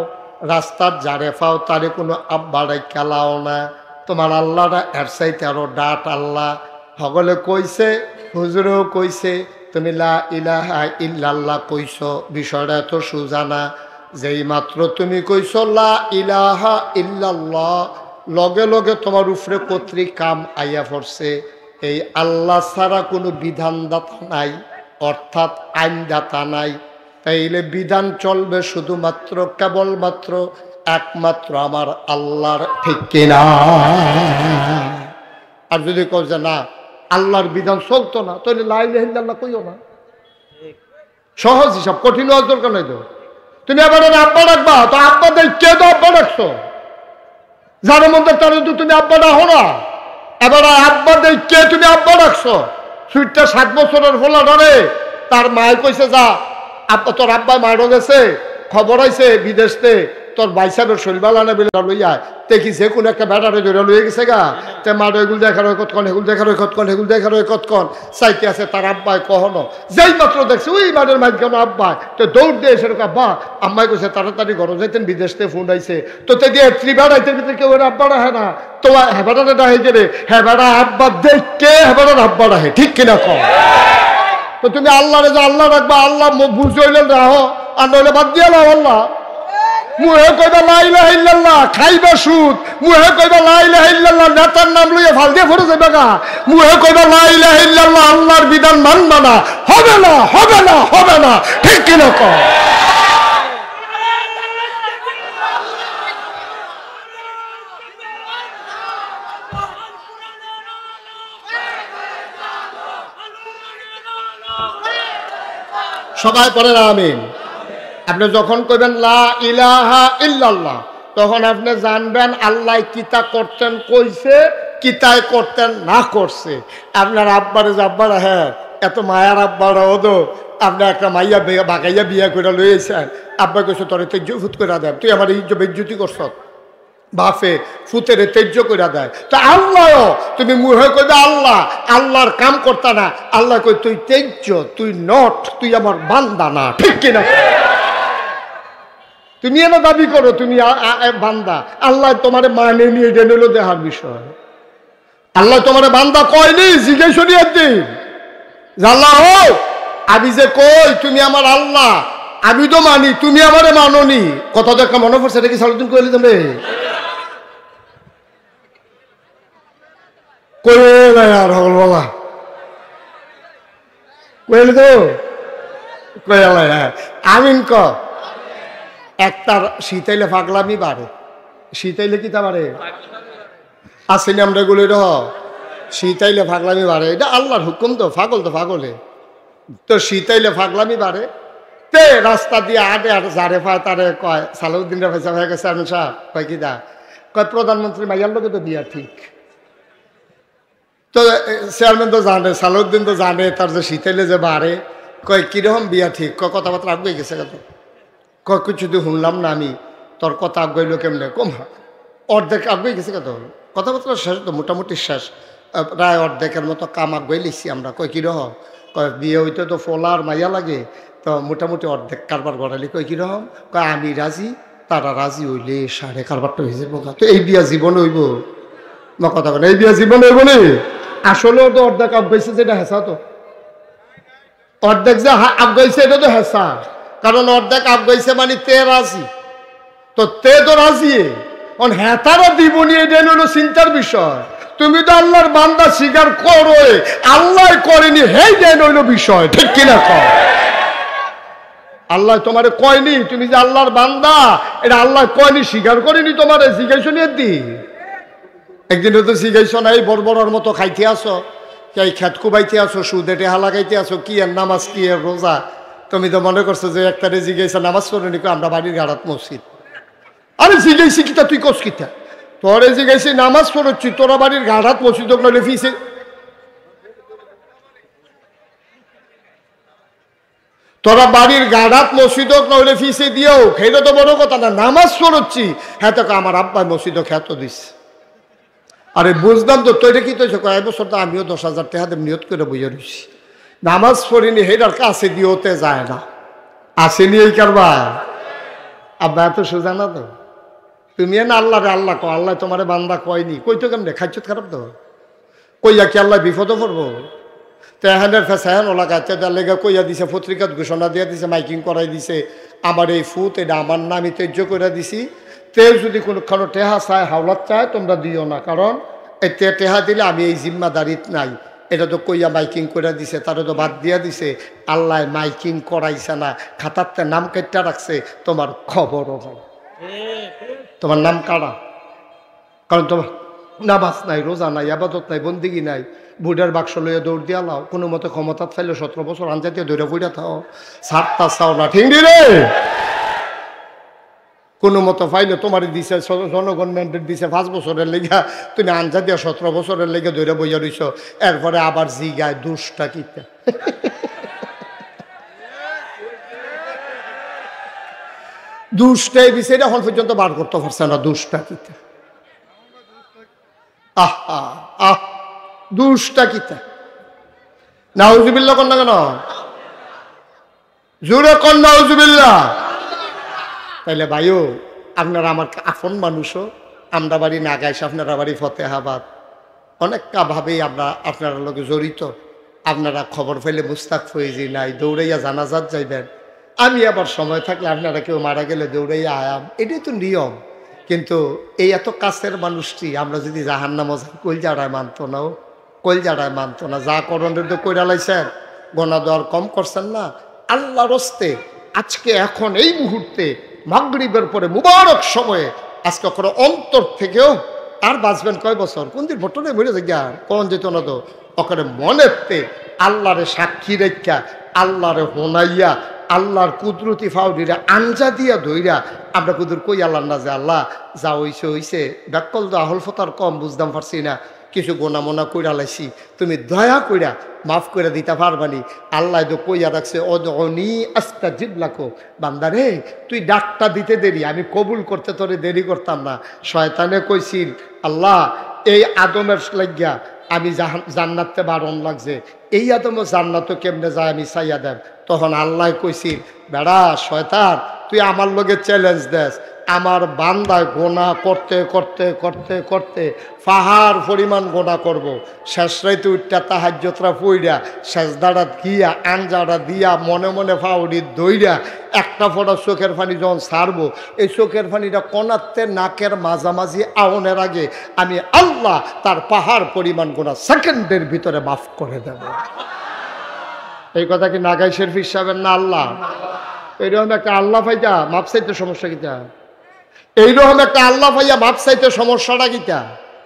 রাস্তার যারে পাও তারে কোনো আব্বারাই খেলাও না। তোমার আল্লাহরা এর চাইতে আরো ডাট আল্লাহ। সকলে কইছে, হুজুরেও কইছে, তুমি লা ইলাহা ইল্লাল্লাহ কইছ। বিষয়টা এত সোজা না। যেই মাত্র তুমি কইছ লা ইলাহা ইল্লাল্লাহ, লগে লগে তোমার উপরে কর্তৃক কাম আইয়া পড়ছে। এই আল্লাহ ছাড়া কোনো বিধানদাতা নাই, অর্থাৎ আইনদাতা নাই। তাইলে বিধান চলবে শুধুমাত্র কেবলমাত্র একমাত্র আমার আল্লাহর, ঠিক কিনা? আর যদি কও যে না আল্লাহর বিধান চলতো না, তাহলে লা ইলাহা ইল্লাল্লাহ কইও না। সহজ হিসাব, কঠিন হওয়ার দরকার নাই তো। তুমি আবার আব্বা রাখবা, তো আব্বা দেখ কে তো আব্বা রাখছো? যার মধ্যে তার তো তুমি আব্বা রাখো না। এবার আব্বা দেখ কে তুমি আব্বা রাখছো? সুইটটা 7 বছরের ফোলা ধরে তার মায় কইছে যা আব্বা, তোর আব্বা মারো গেছে, খবর আইছে বিদেশতে, তোর বাইসাবের শৈলবালানে বেলা লইয়া দেখি যে কোনো একটা ব্যাটারে ধরে লইয়ে গেছে গা তে মাঠে এগুলো দেখার হয় কতক্ষণ এগুলো দেখার হয় কতক্ষণ এগুলো দেখার হয় কতক্ষণ চাইতে আছে তার আব্বাই কখনো যেই মাত্র দেখছে ওই মাঠের মাঝ কেন আব্বাই তো দৌড় দিয়ে এসে আব্বা আম্মাই কইছে তাড়াতাড়ি ঘর যাইতেন বিদেশ থেকে ফোন আইছে তো তে দিয়ে ত্রিবেড়াইতে ভিতরে কেউ আব্বা রাখে না তো হেবাটা ডাহে গেলে হেবাটা আব্বা দেখকে হেবাটার আব্বা রাখে ঠিক কিনা কম তো তুমি আল্লাহরে যে আল্লাহ রাখবা আল্লাহ বুঝ হইলেন রাহো আর নইলে বাদ দিয়ে লাও আল্লাহ মুহে কইবা লা ইলাহা ইল্লাল্লাহ খাইবা সুদ মুহে কইবা লা ইলাহা ইল্লাল্লাহ নেতার নাম লইয়া ফাল দিয়ে পড়ে যাবে গা মুহে কইবা লা ইলাহা ইল্লাল্লাহ আল্লাহর বিধান মানবা না হবে না হবে না হবে না ঠিক কিনা কও সবাই পড়েন আমিন আপনি যখন কইবেন লা ইলাহা ইল্লাল্লাহ তখন আপনি জানবেন আল্লাহ কিতা করতেন কইছে কিতায় করতেন না করছে আপনার আব্বারে আব্বারা হ্যাঁ এত মায়ার আব্বারা ওদো আপনি একটা মাইয়া বাগাইয়া বিয়া করে লইয়েছেন আব্বা কইছে তোর তেজ্য ফুত করে দেয় তুই আমার বেজ্জুতি করছ বাপে ফুতের তেজ্য করে দেয় তো আল্লাহ তুমি মুহে কইবে আল্লাহ আল্লাহর কাম করতা না আল্লাহ কই তুই তেজ্য তুই নট তুই আমার বান্দা না ঠিক কিনা তুমি এনে দাবি করো তুমি বান্দা আল্লাহ তোমার মানে নিয়ে এটা নিল দেহার বিষয় আল্লাহ তোমার বান্দা কয়নি জিজ্ঞেস দিন আল্লাহ আমি যে কই তুমি আমার আল্লাহ আমি তো মানি তুমি আমারে মাননি কথা তো একটা মনে পড়ছে এটা কি সালুদ্দিন কইলি তুমি কইলে আর হল বাবা কইলে তো কইলে আমিন ক একটার শীতাইলে পাগলামি বাড়ে শীতাইলে কি তা বাড়ে আসেনি আমরা এগুলো শীতাইলে পাগলামি বাড়ে এটা আল্লাহর হুকুম তো পাগলে তো শীতাইলে পাগলামি বাড়ে তে রাস্তা দিয়ে আটে আর যারে পায় তারে কয় সালাউদ্দিন রে পয়সা হয়ে গেছে আমি সাহেব কয় কি দা কয় প্রধানমন্ত্রী মাইয়ার লোকে তো বিয়া ঠিক তো চেয়ারম্যান তো জানে সালাউদ্দিন তো জানে তার যে শীতাইলে যে বাড়ে কয় কিরকম বিয়া ঠিক কয় কথাবার্তা আগে গেছে কত কয় কিছু তো শুনলাম না আমি তোর কথা আগাইল কেমনে কম অর্ধেক আগে গেছে কত কথাবার্তা শেষ তো মোটামুটি শেষ প্রায় অর্ধেকের মতো কাম আগাই লিখছি আমরা কয় কিরকম কয় বিয়ে হইতে তো ফোলার মাইয়া লাগে তো মোটামুটি অর্ধেক কারবার গড়ালি কয় কিরকম কয় আমি রাজি তারা রাজি হইলে সাড়ে কারবারটা হয়ে যাবো তো এই বিয়া জীবন হইব না কথা বলে এই বিয়া জীবন হইব নি আসলেও তো অর্ধেক আগাইছে যেটা হেসা তো অর্ধেক যে আগাইছে এটা তো হেসা কারণ অর্ধেক আগাইছে মানে তে রাজি তো তে তো রাজি হ্যাঁ তারা দিবনি এটা হলো চিন্তার বিষয় তুমি তো আল্লাহর বান্দা স্বীকার করো আল্লাহ করেনি হেই দেন হইল বিষয় ঠিক কিনা কর আল্লাহ তোমারে কয়নি তুমি যে আল্লাহর বান্দা এটা আল্লাহ কয়নি স্বীকার করেনি তোমারে জিজ্ঞাসা নিয়ে দি একদিনে তো জিজ্ঞাসা নাই বড় মতো খাইতে আসো এই খেত কুবাইতে আসো সুদে টেহা লাগাইতে আসো কি এর নামাজ কি এর রোজা তুমি তো মনে করছো যে একটারে জিজ্ঞাসা নামাজ পড়নি আমরা বাড়ির গাড়াত মসজিদ আরে জিজ্ঞাসি কিতা তুই কস কিতা তোরে জিজ্ঞাসি নামাজ পড়ছি তোরা বাড়ির গাড়াত মসজিদ নইলে ফিসে তোরা বাড়ির গাড়াত মসজিদ নইলে ফিসে দিও খেলে তো বড় কথা না নামাজ পড়ছি হ্যাঁ তো আমার আব্বাই মসজিদ খ্যাত দিস আরে বুঝলাম তো তোইটা কি তো কয়েক বছর তো আমিও 10,000 টাকা দিয়ে নিয়ত করে বইয়া রয়েছি নামাজ পড়িনি হেটার কাছে দিয়েতে যায় না আসেনি এই কারবা আব্বা এত সোজা না তো তুমি না আল্লাহ রে আল্লাহ কো আল্লাহ তোমার বান্দা কয়নি কই তো কেমনে খাইছত খারাপ তো কইয়া কি আল্লাহ বিপদে পড়বো তো এখানের ফেসাহান ওলা গাছে তার লেগে কইয়া দিছে পত্রিকাত ঘোষণা দিয়ে দিছে মাইকিং করাই দিছে আমার এই ফুট এটা আমার নামই তেজ্য করে দিছি তে যদি কোনোখানো টেহা চায় হাওলাত চায় তোমরা দিও না কারণ এই টেহা দিলে আমি এই জিম্মাদারিত নাই এটা তো কইয়া মাইকিং করে দিছে তারা তো বাদ দিয়া দিছে আল্লাহ মাইকিং করাইছে না খাতাতে নাম কেটে রাখছে তোমার খবরও নাই তোমার নাম কারা কারণ তোমার নামাজ নাই রোজা নাই আবাদত নাই বন্দিগি নাই বুড়ার বাক্স লইয়া দৌড় দিয়া লাও কোনো মতে ক্ষমতা চাইলে 17 বছর আনজাতীয় দৌড়ে বুড়া থাও সাতটা চাও না ঠিক রে কোনো মতো পাইলে তোমার দিছে জনগণ ম্যান্ডেট দিছে 5 বছরের লেগা তুমি আনজা দিয়া 17 বছরের লেগে দৌড়ে বইয়া রইছ এরপরে আবার জিগায় দুষ্টা কিতা দুষ্টাই বিষয়টা এখন পর্যন্ত বার করতে পারছে না। দুষ্টা কিতা আহা আহ দুষ্টা কিতা নাউজুবিল্লাহ কর না কেন? জোরে কর নাউজুবিল্লাহ। তাইলে ভাইও আপনারা আমার আপন মানুষও, আমরা বাড়ি নাগাইশ, আপনারা বাড়ি ফতেহাবাদ, অনেকটা ভাবেই আমরা আপনারা লোকে জড়িত। আপনারা খবর পেলে মুস্তাক ফয়েজি নাই, দৌড়াইয়া জানাজাত যাইবেন। আমি আবার সময় থাকলে আপনারা কেউ মারা গেলে দৌড়াইয়া আয়াম, এটাই তো নিয়ম। কিন্তু এই এত কাছের মানুষটি আমরা যদি জাহান্নাম কলজাড়ায় মানতো না, কলজাড়ায় মানতো না, যা করণের তো কইরা লাইছেন, গোনা দেওয়ার কম করছেন না। আল্লাহর হস্তে আজকে এখন এই মুহূর্তে মাগরিবের পরে মুবারক সময়ে আজকে কোনো অন্তর থেকেও আর বাঁচবেন কয় বছর, কোন দিন ভোটনে মরে যাই আর কোন যেত না তো ওখানে মনেতে আল্লাহরে সাক্ষী রেখা, আল্লাহরে হোনাইয়া, আল্লাহর কুদরতি ফাউডিরা আঞ্জা দিয়া ধইরা আমরা কুদুর কই আল্লাহ না যে আল্লাহ যা হইছে হইছে, ব্যাকল তো আহল ফতার কম বুঝতাম পারছি না, কিছু গোনা মোনা কইরা লাইছি, তুমি দয়া কইরা মাফ করে দিতে পারবানি। আল্লাহ তো কইয়া রাখছে অনি আস্তাজিব লাকো, বান্দারে তুই ডাকটা দিতে দেরি, আমি কবুল করতে তোরে দেরি করতাম না। শয়তানে কইছিল আল্লাহ এই আদমের লাগিয়া আমি জান্নাতে বারণ লাগছে, এই আদমও জান্নাত কেমনে যায় আমি চাইয়া দেব। তখন আল্লাহ কইছিল বেড়া শয়তান তুই আমার লগে চ্যালেঞ্জ দেস, আমার বান্দায় গোনা করতে করতে করতে করতে পাহাড় পরিমাণ গোনা করব। শেষ রাইতে উঠটা তাহাজ্জতরা পইরা সেজদাটা গিয়া আঞ্জাটা দিয়া মনে মনে ফাউডি দইরা একটা ফোঁটা চোখের পানি যখন ছাড়বো, এই চোখের পানিটা কনাতে নাকের মাঝামাঝি আওনের আগে আমি আল্লাহ তার পাহাড় পরিমাণ গোনা সেকেন্ডের ভিতরে মাফ করে দেব। এই কথা কি নাগাই শরীফ সাহেবের না আল্লাহ? এইরকম একটা আল্লাহ ভাইয়া মাপ চাইতে সমস্যা কিতা? এইরকম একটা আল্লাহ ভাইয়া মাপ চাইতে সমস্যাটা কিতা?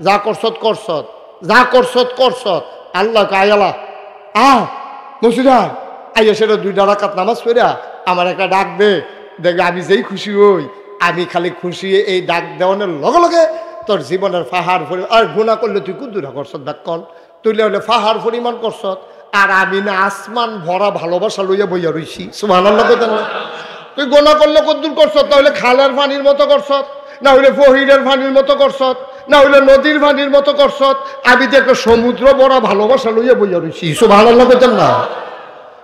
যা করছত করছত, যা করছত করছত, আল্লাহ আয়ালা মসজিদা আইয়া সেটা 2 রাকাত নামাজ পড়া আমার একটা ডাক দে, দেখবে আমি যেই খুশি হই, আমি খালি খুশি এই ডাক দেওয়ানোর লগে লগে তোর জীবনের পাহাড় পরিমাণ। আর গুণা করলে তুই কুদ্দুরা করছত ব্যাকল, তুইলে হলে পাহাড় পরিমাণ করছত, আর আমি না আসমান ভরা ভালোবাসা লইয়া বইয়া রইছি। সুবহানাল্লাহ কইতেন না? তুই গোনা করলে কদ্দুর করছত, তাহলে খালের পানির মতো করছত, না হইলে ফহিরের পানির মতো করছত, না হইলে নদীর পানির মতো করছত, আমি যে একটা সমুদ্র ভরা ভালোবাসা লইয়া বইয়া রইছি। সুবহানাল্লাহ কইতেন না?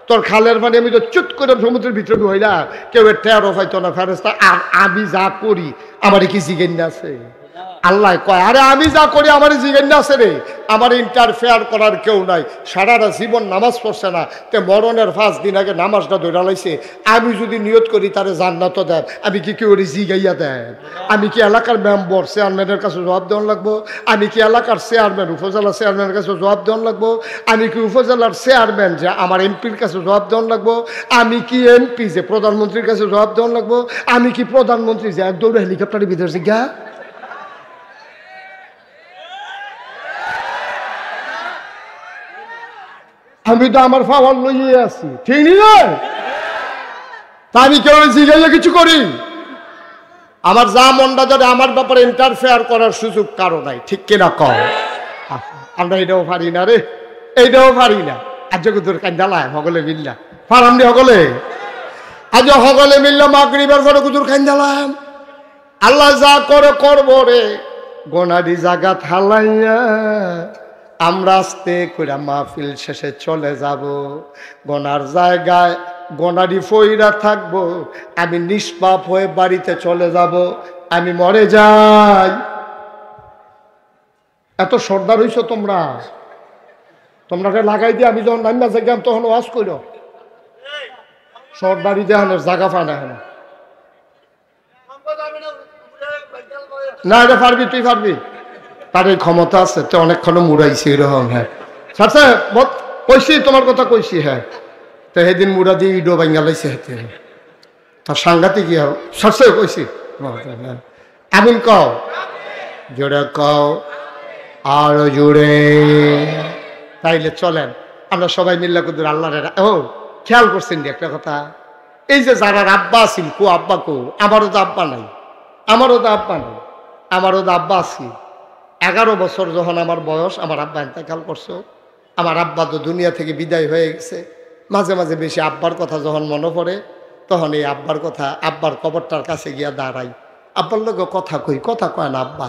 তোর খালের পানি আমি তো চুট করে সমুদ্রের ভিতরে হইলা কেউ টেরো পাইতো না ফেরেস্তা। আর আমি যা করি আমার কি জিজ্ঞাসা আছে? আল্লাহ কয় আরে আমি যা করি আমার জিজ্ঞাসা আছে রে, আমার ইন্টারফেয়ার করার কেউ নাই। সারাটা জীবন নামাজ পড়ছে না, তে মরণের 5 দিন আগে নামাজটা ধরে লাইছে, আমি যদি নিয়ত করি তারে জান্নাত দেন, আমি কি কেউ জিগাইয়া দেন? আমি কি এলাকার মেম্বার চেয়ারম্যানের কাছে জবাব দেওয়ান লাগবো? আমি কি এলাকার চেয়ারম্যান উপজেলা চেয়ারম্যানের কাছে জবাব দেওয়ান লাগবো? আমি কি উপজেলার চেয়ারম্যান যে আমার এমপির কাছে জবাব দেওয়ান লাগবো? আমি কি এমপি যে প্রধানমন্ত্রীর কাছে জবাব দেওয়ান লাগবো? আমি কি প্রধানমন্ত্রী যে দৌড়ে হেলিকপ্টারের ভিতরে জিজ্ঞা? আমি তো আমার ফাওয়ার লইয়ে আছি, ঠিক না? তা আমি কেউ জিজ্ঞাসা কিছু করি? আমার যা মনটা ধরে আমার ব্যাপারে ইন্টারফেয়ার করার সুযোগ কারো নাই, ঠিক কিনা কম? আমরা এটাও পারি না রে, এইটাও পারি না। আজ কুদুর কান্দালায় হগলে মিল্লা পারাম রে, হগলে আজ হগলে মিল্লা মাগরিবের পরে কুদুর কান্দালাম। আল্লাহ যা করে করবো রে, গোনারি জাগা থালাইয়া আমরা আস্তে করে মাহফিল শেষে চলে যাব। গোনার জায়গায় গোনারি ফইরা থাকবো, আমি নিষ্পাপ হয়ে বাড়িতে চলে যাব, আমি মরে যাই। এত সর্দার হইছো তোমরা, তোমরা লাগাই দিয়ে আমি যখন নাম্বা জায়গাম তখন ওয়াজ কইর সর্দারি দেহানের জায়গা পায় না। না এটা পারবি, তুই পারবি, তার এই ক্ষমতা আছে, তো অনেকক্ষণ মুড়াইছি এরকম। হ্যাঁ সারছে কইছি, তোমার কথা কইছি। হ্যাঁ তো সেদিন মুড়া দিয়ে ইডো ভাঙ্গা লাইছে, হেতে তার সাংঘাতিক কি সারছে কইছি। আমিন কও, জোরে কও, আরো জোরে। তাইলে চলেন আমরা সবাই মিল্লা কুদুর আল্লাহরে। ও খেয়াল করছেন একটা কথা, এই যে যারা আব্বা আছিল, কো আব্বা কো, আমারও তো আব্বা নাই, আমারও তো আব্বা নাই, আমারও তো আব্বা আছি। 11 বছর যখন আমার বয়স, আমার আব্বা ইন্তেকাল করছে। আমার আব্বা তো দুনিয়া থেকে বিদায় হয়ে গেছে। মাঝে মাঝে বেশি আব্বার কথা যখন মনে পড়ে, তখন এই আব্বার কথা, আব্বার কবরটার কাছে গিয়া দাঁড়াই, আব্বার লোকে কথা কই, কথা কয় না আব্বা।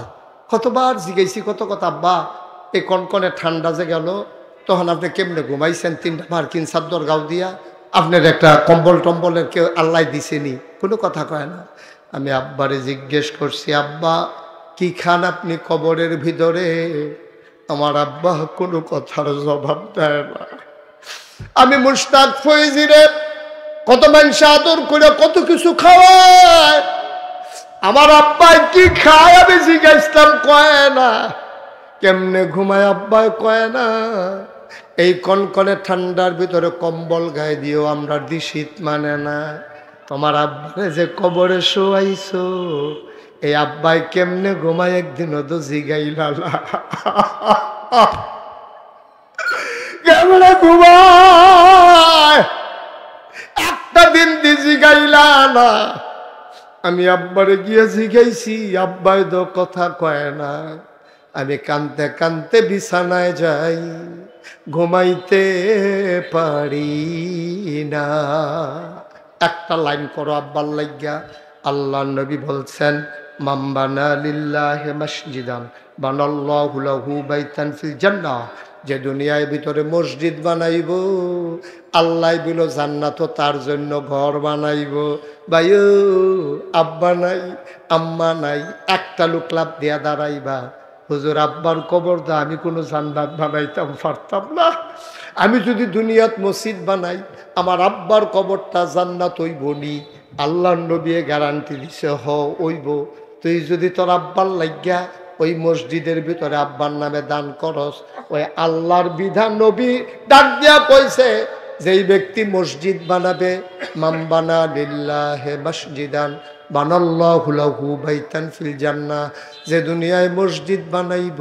কতবার জিজ্ঞাসি কত কথা, আব্বা এই কনকনে ঠান্ডা যে গেল, তখন আপনি কেমনে ঘুমাইছেন 3টা মার্কিন চাদর গাও দিয়া, আপনার একটা কম্বল টম্বলের কেউ আল্লাহ দিছেনি, কোনো কথা কয় না। আমি আব্বারে জিজ্ঞেস করছি, আব্বা কি খান আপনি কবরের ভিতরে? আমার আব্বা কোনো কথার জবাব দেয় না। আমি মুশতাক ফয়েজিরে কত মানুষ আদর করে কত কিছু খাওয়ায়, আমার আব্বাই কি খায় আমি জিজ্ঞাসলাম, কয় না। কেমনে ঘুমায় আব্বাই কয় না। এই কনকনে ঠান্ডার ভিতরে কম্বল গায়ে দিও আমরা দি শীত মানে না। তোমার আব্বারে যে কবরে শোয়াইছো, এই আব্বাই কেমনে ঘুমায় একদিনও তো জিগাইলা না। কেমনে ঘুমায় একটা দিন দি জিগাইলা না। আমি আব্বারে গিয়ে জিগাইছি, আব্বাই তো কথা কয় না। আমি কানতে কানতে বিছানায় যাই, ঘুমাইতে পারি না। একটা লাইন করো আব্বার লাগিয়া। আল্লাহ নবী বলছেন, মান বানা লিল্লাহি মসজিদান বানাল্লাহু লাহু বাইতান ফিল জান্নাহ। যে দুনিয়ার ভিতরে মসজিদ বানাইব, আল্লাহ বিল জান্নাত তার জন্য ঘর বানাইব। ভাইও আব্বা নাই আম্মা নাই, একটা লোক লাভ দিয়া দাঁড়াইবা, হুজুর আব্বার কবর দা আমি কোনো জান্নাত বানাইতাম পারতাম না। আমি যদি দুনিয়াত মসজিদ বানাই, আমার আব্বার কবরটা জান্নাত হইব নি? আল্লাহর নবী গ্যারান্টি দিছে, হইব। তুই যদি তোর আব্বার লাগিয়া ওই মসজিদের ভিতরে আব্বার নামে দান করস, ওই আল্লাহর বিধান নবী ডাক দিয়া কইছে, যেই ব্যক্তি মসজিদ বানাবে, মান বানা লিল্লাহি মসজিদান বানাল্লাহু লাহু বাইতান ফিল জান্নাহ। যে দুনিয়ায় মসজিদ বানাইব,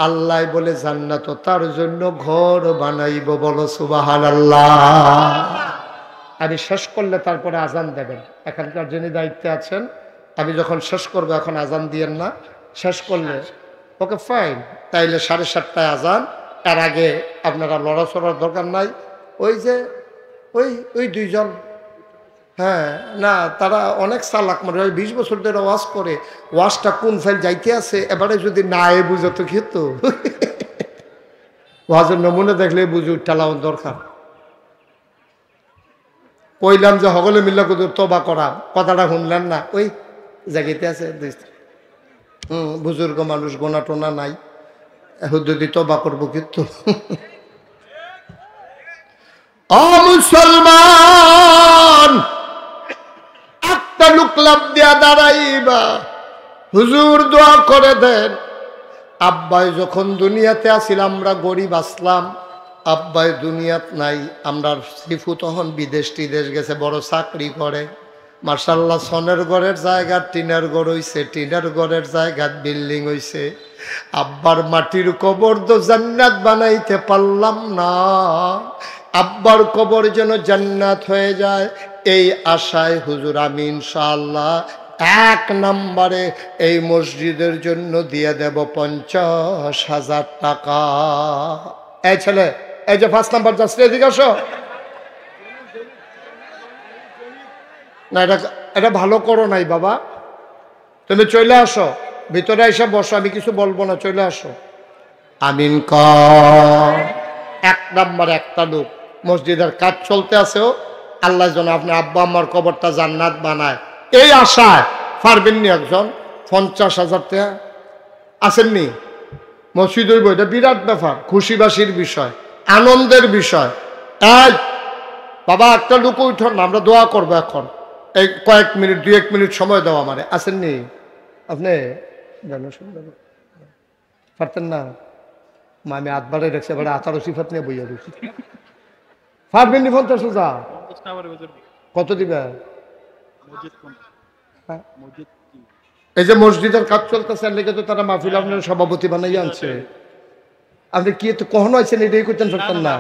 আল্লাহ বলে জান্নাত তার জন্য ঘর বানাইব। বলো সুবহানাল্লাহ। আমি শেষ করলে তারপরে আজান দেবেন। এখানকার যিনি দায়িত্বে আছেন, আমি যখন শেষ করবো, এখন আজান দিয়েন না, শেষ করলে ওকে ফাইন। তাইলে 7:30টায় আজান, এর আগে আপনারা লড়াচড়ার দরকার নাই। ওই যে ওই দুইজন, হ্যাঁ না, তারা অনেক চালাক, মানে 20 বছর ধরে ওয়াজ করে, ওয়াজটা কোন ফাইল যাইতে আছে, এবারে যদি না এ বুঝে তো খেত। ওয়াজের নমুনা দেখলে বুঝে ঠেলাও দরকার। কইলাম যে সকলে মিল্লা তবা করা, কথাটা শুনলেন না, ওই জায়গাতে আছে। বুজুর্গ মানুষ, গোনা টোনা নাই, এখন যদি তবা করবো কিন্তু। মুসলমান একটা লোক লাভ দিয়া দাঁড়াইবা, হুজুর দোয়া করে দেন। আব্বাই যখন দুনিয়াতে আসিল, আমরা গরিব আসলাম, আব্বাই দুনিয়াত নাই। আমরা সিফু তখন বিদেশ টিদেশ গেছে, বড় চাকরি করে, মার্শাল্লাহ। সনের ঘরের জায়গা টিনের ঘর হইছে, টিনের ঘরের জায়গা বিল্ডিং হইছে। আব্বার মাটির কবর তো জান্নাত বানাইতে পারলাম না। আব্বার কবর যেন জান্নাত হয়ে যায়, এই আশায় হুজুর আমি ইনশাআল্লাহ 1 নম্বরে এই মসজিদের জন্য দিয়ে দেব 50,000 টাকা। এই ছেলে, এই যে 5 নম্বর যাচ্ছে, এদিকে আসো না। এটা ভালো করো নাই বাবা, তুমি চলে আসো, ভিতরে এসে বসো, আমি কিছু বলবো না, চলে আসো। আমিন কর। 1 নম্বরে একটা লোক, মসজিদের কাজ চলতে আছেও, আল্লাহ যেন আপনার আব্বা আম্মার কবরটা জান্নাত বানায়, এই আশায় পারবেননি একজন 50,000 টাকা আসেননি? মসজিদ হইব, এটা বিরাট ব্যাপার, খুশিবাসীর বিষয়, আনন্দের বিষয়। এই বাবা একটা লোক উঠুন, আমরা দোয়া করবো এখন, এই কয়েক মিনিট, 2-1 মিনিট সময় দেওয়া মানে। আসেননি আপনি? জানো পারতেন না? আমি আতবারে রেখেছি, এবারে 18 সিফাত নিয়ে বইয়া দিচ্ছি। পারবেননি 50,000? কত দিবে? এই যে মসজিদের কাজ চলতেছে, লেগে তো তারা মাহফিল আপনার সভাপতি বানাই আনছে। আপনি কি কখনো আছেন এটাই করতেন পারতেন না?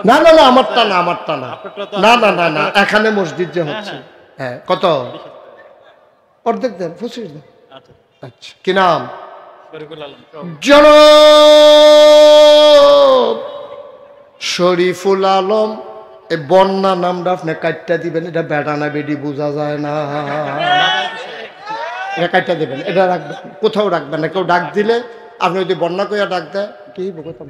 না না না, আমারটা না, আমারটা না, না না না না, এখানে মসজিদ যে হচ্ছে। হ্যাঁ, কত? অর্ধেক দেন, 25 দেন। আচ্ছা, কি নাম? জনাব শরীফুল আলম। এই বন্যা নামটা আপনি কাটটা দিবেন, এটা বেটা না বেডি বোঝা যায় না, এটা কাটটা দিবেন, এটা রাখবেন, কোথাও রাখবেন না। কেউ ডাক দিলে আপনি যদি বন্যা কইয়া ডাক দেয় কি কোথাও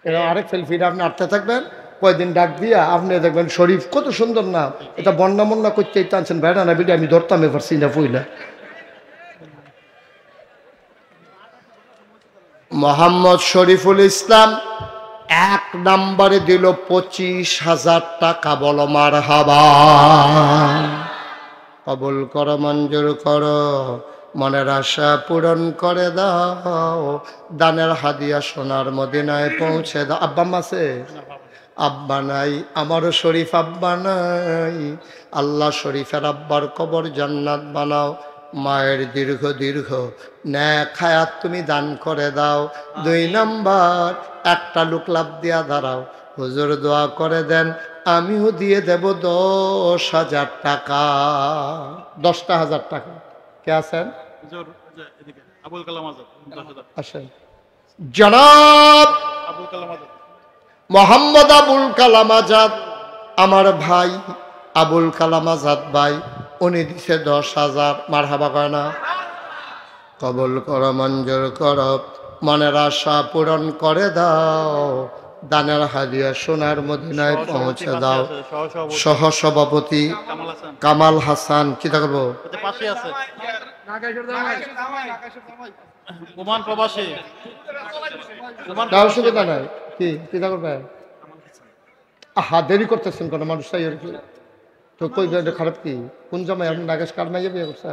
এটা আরেক সেলফিটা আপনি আটতে থাকবেন, কয়েকদিন ডাক দিয়া আপনি দেখবেন শরীফ কত সুন্দর না, এটা বন্যা মন্যা করতেই টানছেন, বেটা না বেডি আমি ধরতাম এবার চিনা পইলা। মোহাম্মদ শরীফুল ইসলাম 1 নম্বরে দিল 25,000 টাকা। বলো মারহাবা। কবুল করো, মঞ্জুর করো, মনের আশা পূরণ করে দাও, দানের হাদিয়া সোনার মদিনায় পৌঁছে দাও। আব্বা আছে? আব্বা নাই, আমারও শরীফ আব্বা নাই। আল্লাহ শরীফের আব্বার কবর জান্নাত বানাও, মায়ের দীর্ঘ দীর্ঘ নেক হায়াত তুমি দান করে দাও। 2 নম্বর, একটা লোক লাভ দিয়া দাঁড়াও, হুজুর দোয়া করে দেন, আমিও দিয়ে দেব 10,000 টাকা। 10,000 টাকা। কে আছেন? আবুল কালাম আজাদ আসেন। জনাব মোহাম্মদ আবুল কালাম আজাদ, আমার ভাই আবুল কালাম আজাদ ভাই, উনি দিছে 10,000। মারহাবা কয় না? কবুল করো, মঞ্জুর করো, মনের আশা পূরণ করে দাও, দানের হাদিয়া সোনার মদিনায় পৌঁছে দাও। সহ সভাপতি কামাল হাসান, কি থাকবো? অসুবিধা নাই, কি কি থাকবে? আহা, দেরি করতেছেন কেন? মানুষ তাই আর কি তো কই খারাপ কি? কোন জামাই? আপনি নাগেশ কার মাইয়া বিয়ে করছে?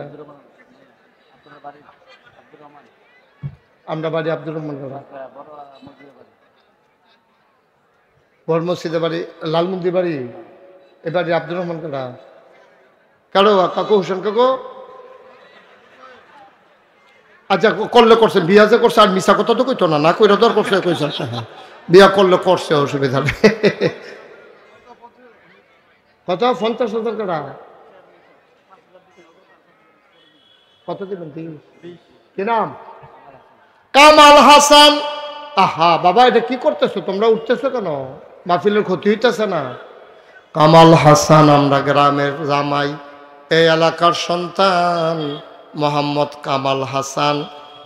আমরা বাড়ি আব্দুর রহমান কাকা, বড় মসজিদে বাড়ি, লালমন্দির বাড়ি, এ বাড়ি আব্দুর রহমান কাকা। কারো কাকু হোসেন কাকু? আচ্ছা, করলে করছেন, বিয়া যে করছে, আর মিশা কথা তো কইতো না, না কইরা তো আর করছে, কইছে বিয়া করলে করছে, অসুবিধা নেই। কত? 50,000 টাকা। কত দিবেন? কি নাম? কামাল হাসান। আহা বাবা, এটা কি করতেছো তোমরা? উঠতেছো কেন? মাহফিলের ক্ষতি হইতেছে না? কামাল হাসান আমরা গ্রামের জামাই, এই এলাকার সন্তান মোহাম্মদ কামাল হাসান,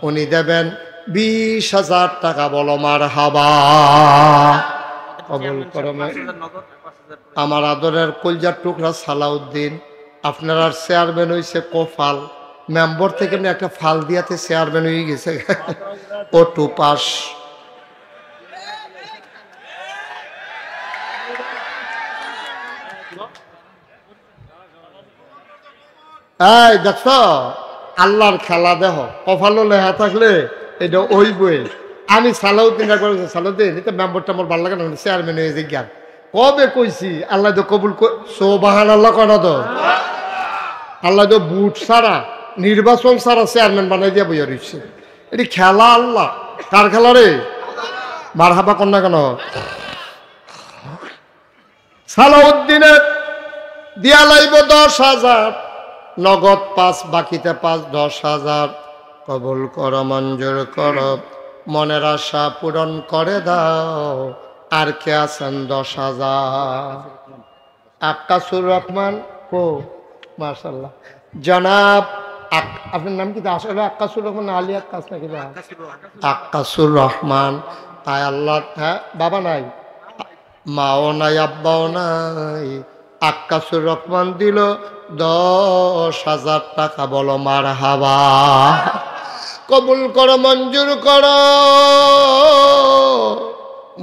উনি দেবেন 20,000 টাকা। বলো মারহাবা। কবুল করো। আমার আদরের কলজার টুকরা সালাউদ্দিন, আপনার চেয়ারম্যান হয়েছে কোফাল, মেম্বার থেকে একটা ফাল দিয়াতে চেয়ারম্যান হয়ে গেছে, ও 2 পাস। এই দেখছ আল্লাহর খেলা, দেহ কপালও লেহা থাকলে এটা ওই বই। আমি সালাউদ্দিন সালাউদ্দিন এটা মেম্বার টাম্বার ভালো লাগে না, চেয়ারম্যান হয়ে যে জ্ঞান কবে কইছি, আল্লাহ তো কবুল সোবাহান আল্লাহ কয় না তো? আল্লাহ তো বুট ছাড়া, নির্বাচন ছাড়া চেয়ারম্যান বানাই দিয়া বইয়া রয়েছে। এটি খেলা আল্লাহ, কার খেলা রে? মারহাবা কন্যা কেন? সালাউদ্দিনের দিয়া লাইব 10,000, নগদ 5, বাকিতে 5, 10,000। কবুল কর, মঞ্জুর কর, মনের আশা পূরণ করে দাও। আর কে আছেন? 10,000। আক্কাসুর রহমান ও মাশাআল্লাহ। জনাব আপনার নাম কি? আসলে আক্কাসুর রহমান, আলী আক্কাস নাকি? আক্কাসুর রহমান। আয় আল্লাহ। হ্যাঁ, বাবা নাই, মাও নাই, আব্বাও নাই। আক্কাসুর রহমান দিল 10,000 টাকা। বলো মারহাবা। কবুল করো, মঞ্জুর করো,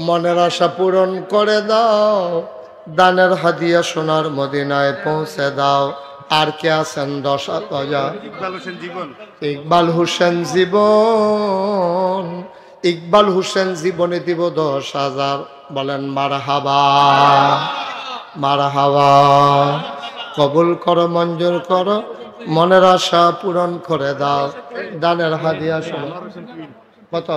মনের আশা পূরণ করে দাও, দানের হাদিয়া সোনার মদিনায় পৌঁছে দাও। আর কে আছেন? 10,000। ইকবাল হোসেন জীবন, ইকবাল হোসেন জীবনে দিব 10,000। বলেন মারহাবা। মারহাবা। কবুল করো, মঞ্জুর করো, মনের আশা পূরণ করে দাও, দানের হাদিয়া সোনার। কত?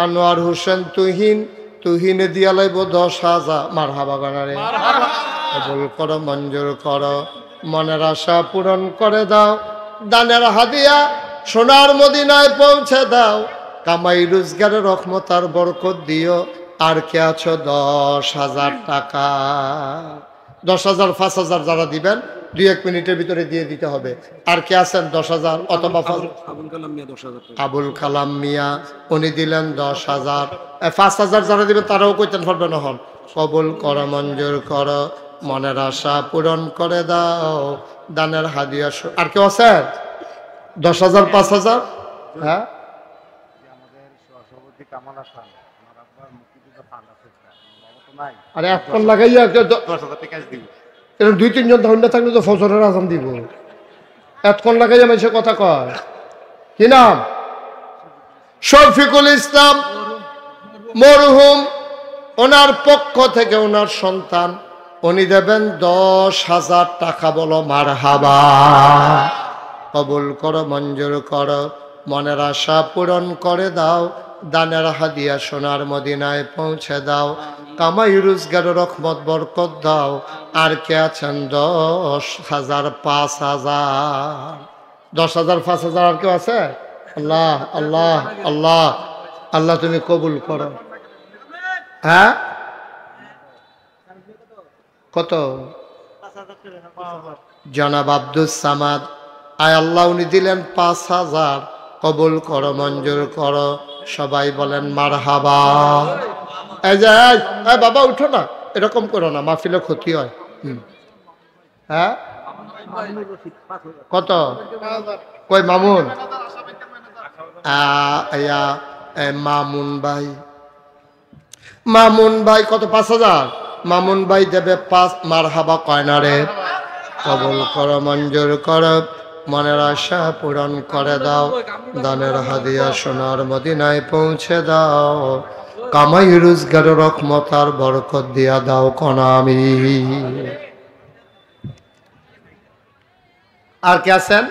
আনোয়ার হোসেন তুহিন, তুহিনে দিয়া লাইব 10,000। মারহাবা গানারে। কবুল করো, মঞ্জুর করো, মনের আশা পূরণ করে দাও, দানের হাদিয়া সোনার মদিনায় পৌঁছে দাও। কামাই রোজগারের রহমত আর বরকত দিও, আর কে আছো 10,000 টাকা? 10,000 5,000 যারা দিবেন 2-1 মিনিটের ভিতরে দিয়ে দিতে হবে। আর কে আছেন 10,000 অথবা আবুল কালাম মিয়া, উনি দিলেন 10,000। 5,000 যারা দিবেন তারাও কইতেন পারবেন না। হন কবুল কর, মঞ্জুর কর, মনের আশা পূরণ করে দাও, দানের হাদিয়া। আর কেউ আছে 10,000 5,000? হ্যাঁ, আরে এখন লাগাইয়া 2-3 জন ধরনা থাকলে তো ফজরের আজান দিব। এতক্ষণ লাগাইয়া মানুষের কথা কয়। কি নাম? শফিকুল ইসলাম মরহুম, ওনার পক্ষ থেকে ওনার সন্তান উনি দেবেন 10,000 টাকা। বলো মারহাবা। কবুল করো, মঞ্জুর করো, মনের আশা পূরণ করে দাও, দানের হাদিয়া সোনার মদিনায় পৌঁছে দাও, কামাই রোজগার রহমত বরকত দাও। আর কে আছেন 10,000 5,000? 10,000 5,000 আর কেউ আছে? আল্লাহ আল্লাহ আল্লাহ আল্লাহ তুমি কবুল করো। হ্যাঁ, কত? জনাব আব্দুল সামাদ, আয় আল্লাহ উনি দিলেন 5,000। কবুল করো, মঞ্জুর করো, সবাই বলেন মারহাবা। এই যে বাবা উঠো না, এরকম করো না, মাহফিলে ক্ষতি হয়। হ্যাঁ, কত? কই মামুন? মামুন ভাই, মামুন ভাই কত? 5,000। মামুন ভাই দেবে 5। মারহাবা কয় না রে? কবুল করো, মঞ্জুর করো, মনের আশা পূরণ করে দাও, দানের হাদিয়া সোনার মদিনায় পৌঁছে দাও, কামাই রোজগার রহমত আর বরকত দিয়া দাও কনামি। আর কে আছেন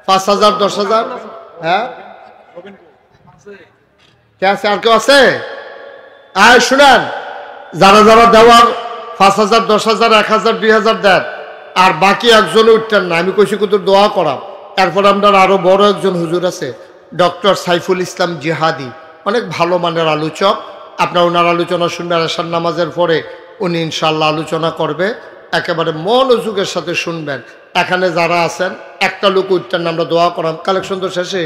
5,000 10,000? হ্যাঁ, কে আছে? আর কেউ আছে? আয় শুনেন, যারা যারা দেওয়ার 5,000 10,000 1,000 2,000 দেন, আর বাকি একজনে উঠতেন না। আমি কইছি কত দোয়া করা। তারপর আমরা আরো বড় একজন হুজুর আছে, ডক্টর সাইফুল ইসলাম জিহাদি, অনেক ভালো মানের আলোচক। আপনার ওনার আলোচনা শুনবেন আশার নামাজের পরে, উনি ইনশাল্লাহ আলোচনা করবে, একেবারে মনোযোগের সাথে শুনবেন। এখানে যারা আছেন একটা লোক উঠতেন না, আমরা দোয়া করাম কালেকশন তো শেষে।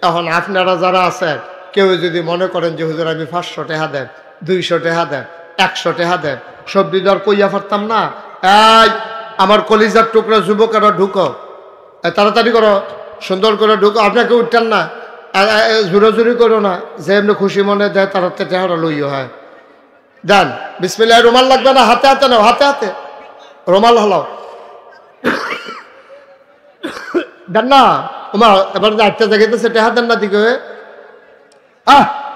এখন আপনারা যারা আছেন কেউ যদি মনে করেন যে হুজুর আমি 500 টাকা দেন, 200 টাকা দেন, 100 টাকা দেন, সব দিদার কইয়া পারতাম না। এই আমার কলিজার টুকরা যুবকেরা ঢুকো, তাড়াতাড়ি করো, সুন্দর করে ঢুকো। আপনাকে উঠতেন না, জোরাজুরি করো না, যে এমনি খুশি মনে দেয় তারা টেহারা লইও হয়। দেন বিসমিল্লাহ। রুমাল লাগবে না, হাতে হাতে নাও, হাতে হাতে রুমাল হলাও। দেন না ওমা, এবার আটটা জায়গাতেছে টেহা দেন না দিকে।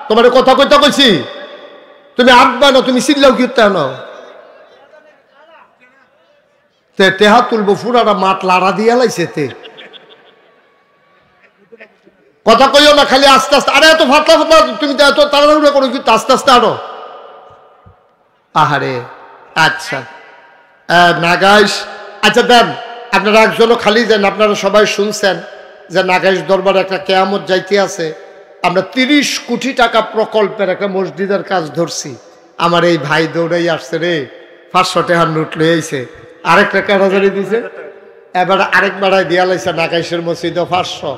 তোমার কথা কইতে কইছি, তুমি আঁকবা না, তুমি চিল্লাও কি না? টেহা তুলবো, ফুরাটা মাঠ লাড়া দিয়া লাইছে তে। কথা কইও না, খালি আস্তে আস্তে। আরে এত ফাটলা ফাটলা তুমি এত তাড়াহুড়া করো কিন্তু, আস্তে আস্তে আরো। আহারে, আচ্ছা নাগাইশ। আচ্ছা দেন, আপনারা একজনও খালি যান। আপনারা সবাই শুনছেন যে নাগাইশ দরবারে একটা কেয়ামত যাইতে আছে। আমরা 30 কোটি টাকা প্রকল্পের একটা মসজিদের কাজ ধরছি। আমার এই ভাই দৌড়াই আসছে রে, 500 টাকার নোট লয়ে আইছে, আরেকটা কারাজারি দিছে, এবার আরেক বেড়ায় দিয়া লাইছে নাগাইশের মসজিদে 500।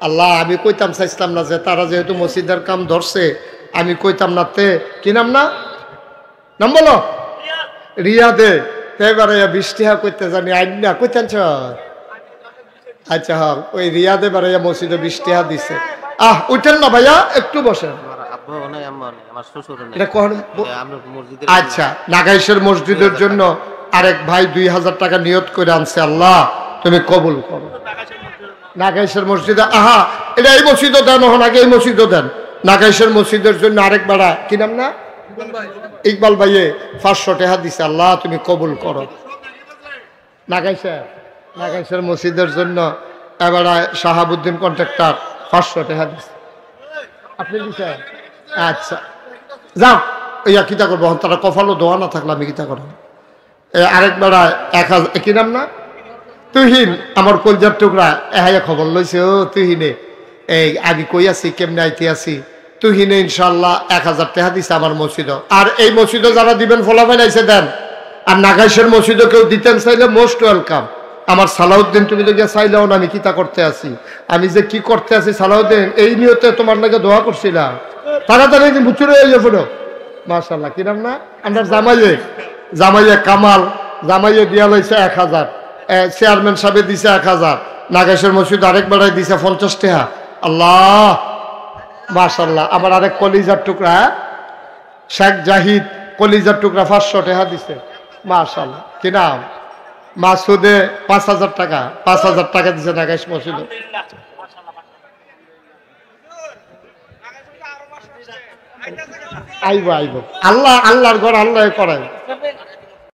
আল্লাহ, আমি কইতাম চাইছিলাম না যে তারা যেহেতু মসজিদের কাম ধরছে, আমি কইতাম না তে কি নাম না নাম বলো রিয়াদে, এবারে 20 টাকা কইতে জানি আইন না কইতেন। আচ্ছা হ্যাঁ, ওই রিয়াদে বারে মসজিদে 20 টাকা দিছে। উঠেন না ভাইয়া, একটু বসেন। আচ্ছা, নাগাইশের মসজিদের জন্য আরেক ভাই 2,000 টাকা নিয়ত করে আনছে। আল্লাহ তুমি কবুল করো। নাগাইশের মসজিদে এটা এই মসজিদও দেন, হন আগে এই মসজিদও দেন। নাগাইশের মসজিদের জন্য আরেক বেড়া কি নাম না ইকবাল ভাইয়ে 500 টাকা দিছে। আল্লাহ তুমি কবুল করো। নাগাইশের মসজিদের জন্য এবার শাহাবুদ্দিন কন্ট্রাক্টর 500 টাকা দিছে। আপনি দিচ্ছেন? আচ্ছা যাও, ইয়া কিতা করবো, তারা কফালো দোয়া না থাকলে আমি কিতা করবো। আরেক বেড়া 1000 কি নাম না তুহিন, আমার কলজার টুকরা, খবর লইছে। ও তুহিনে, এই আমি কই আছি, কেমনে আইতে আছি, তুহিনে ইনশাল্লাহ 1000 টাকা দিছে আমার মসজিদ। আর এই মসজিদে যারা দিবেন ফলাফল আইসে দেন। আর নাগাইশের মসজিদে কেউ দিতেন চাইলে মোস্ট ওয়েলকাম। আমার সালাউদ্দিন তুমি তো গিয়ে চাইলেও না, আমি কিতা করতে আছি, আমি যে কি করতে আছি সালাউদ্দিন, এই নিয়তে তোমার নাকি দোয়া করছিলাম। তাড়াতাড়ি বুচুরে হয়ে যাবো মাশাল্লাহ। কিরাম না আমার জামাইয়ে কামাল জামাইয়ে দিয়া লইছে 1000, চেয়ারম্যান সাহেব দিছে 1000, নাগাইশের মসজিদ আরেক বেড়ায় দিছে 50 টাকা। আল্লাহ মাশাল্লাহ। আমার আরেক কলিজার টুকরা শেখ জাহিদ কলিজার টুকরা 500 টাকা দিছে মাশাল্লাহ। কি নাম মাসুদে 5000 টাকা, 5000 টাকা দিছে নাগাইশ মসজিদে। আইব আইব, আল্লাহর ঘর আল্লাহ করাই।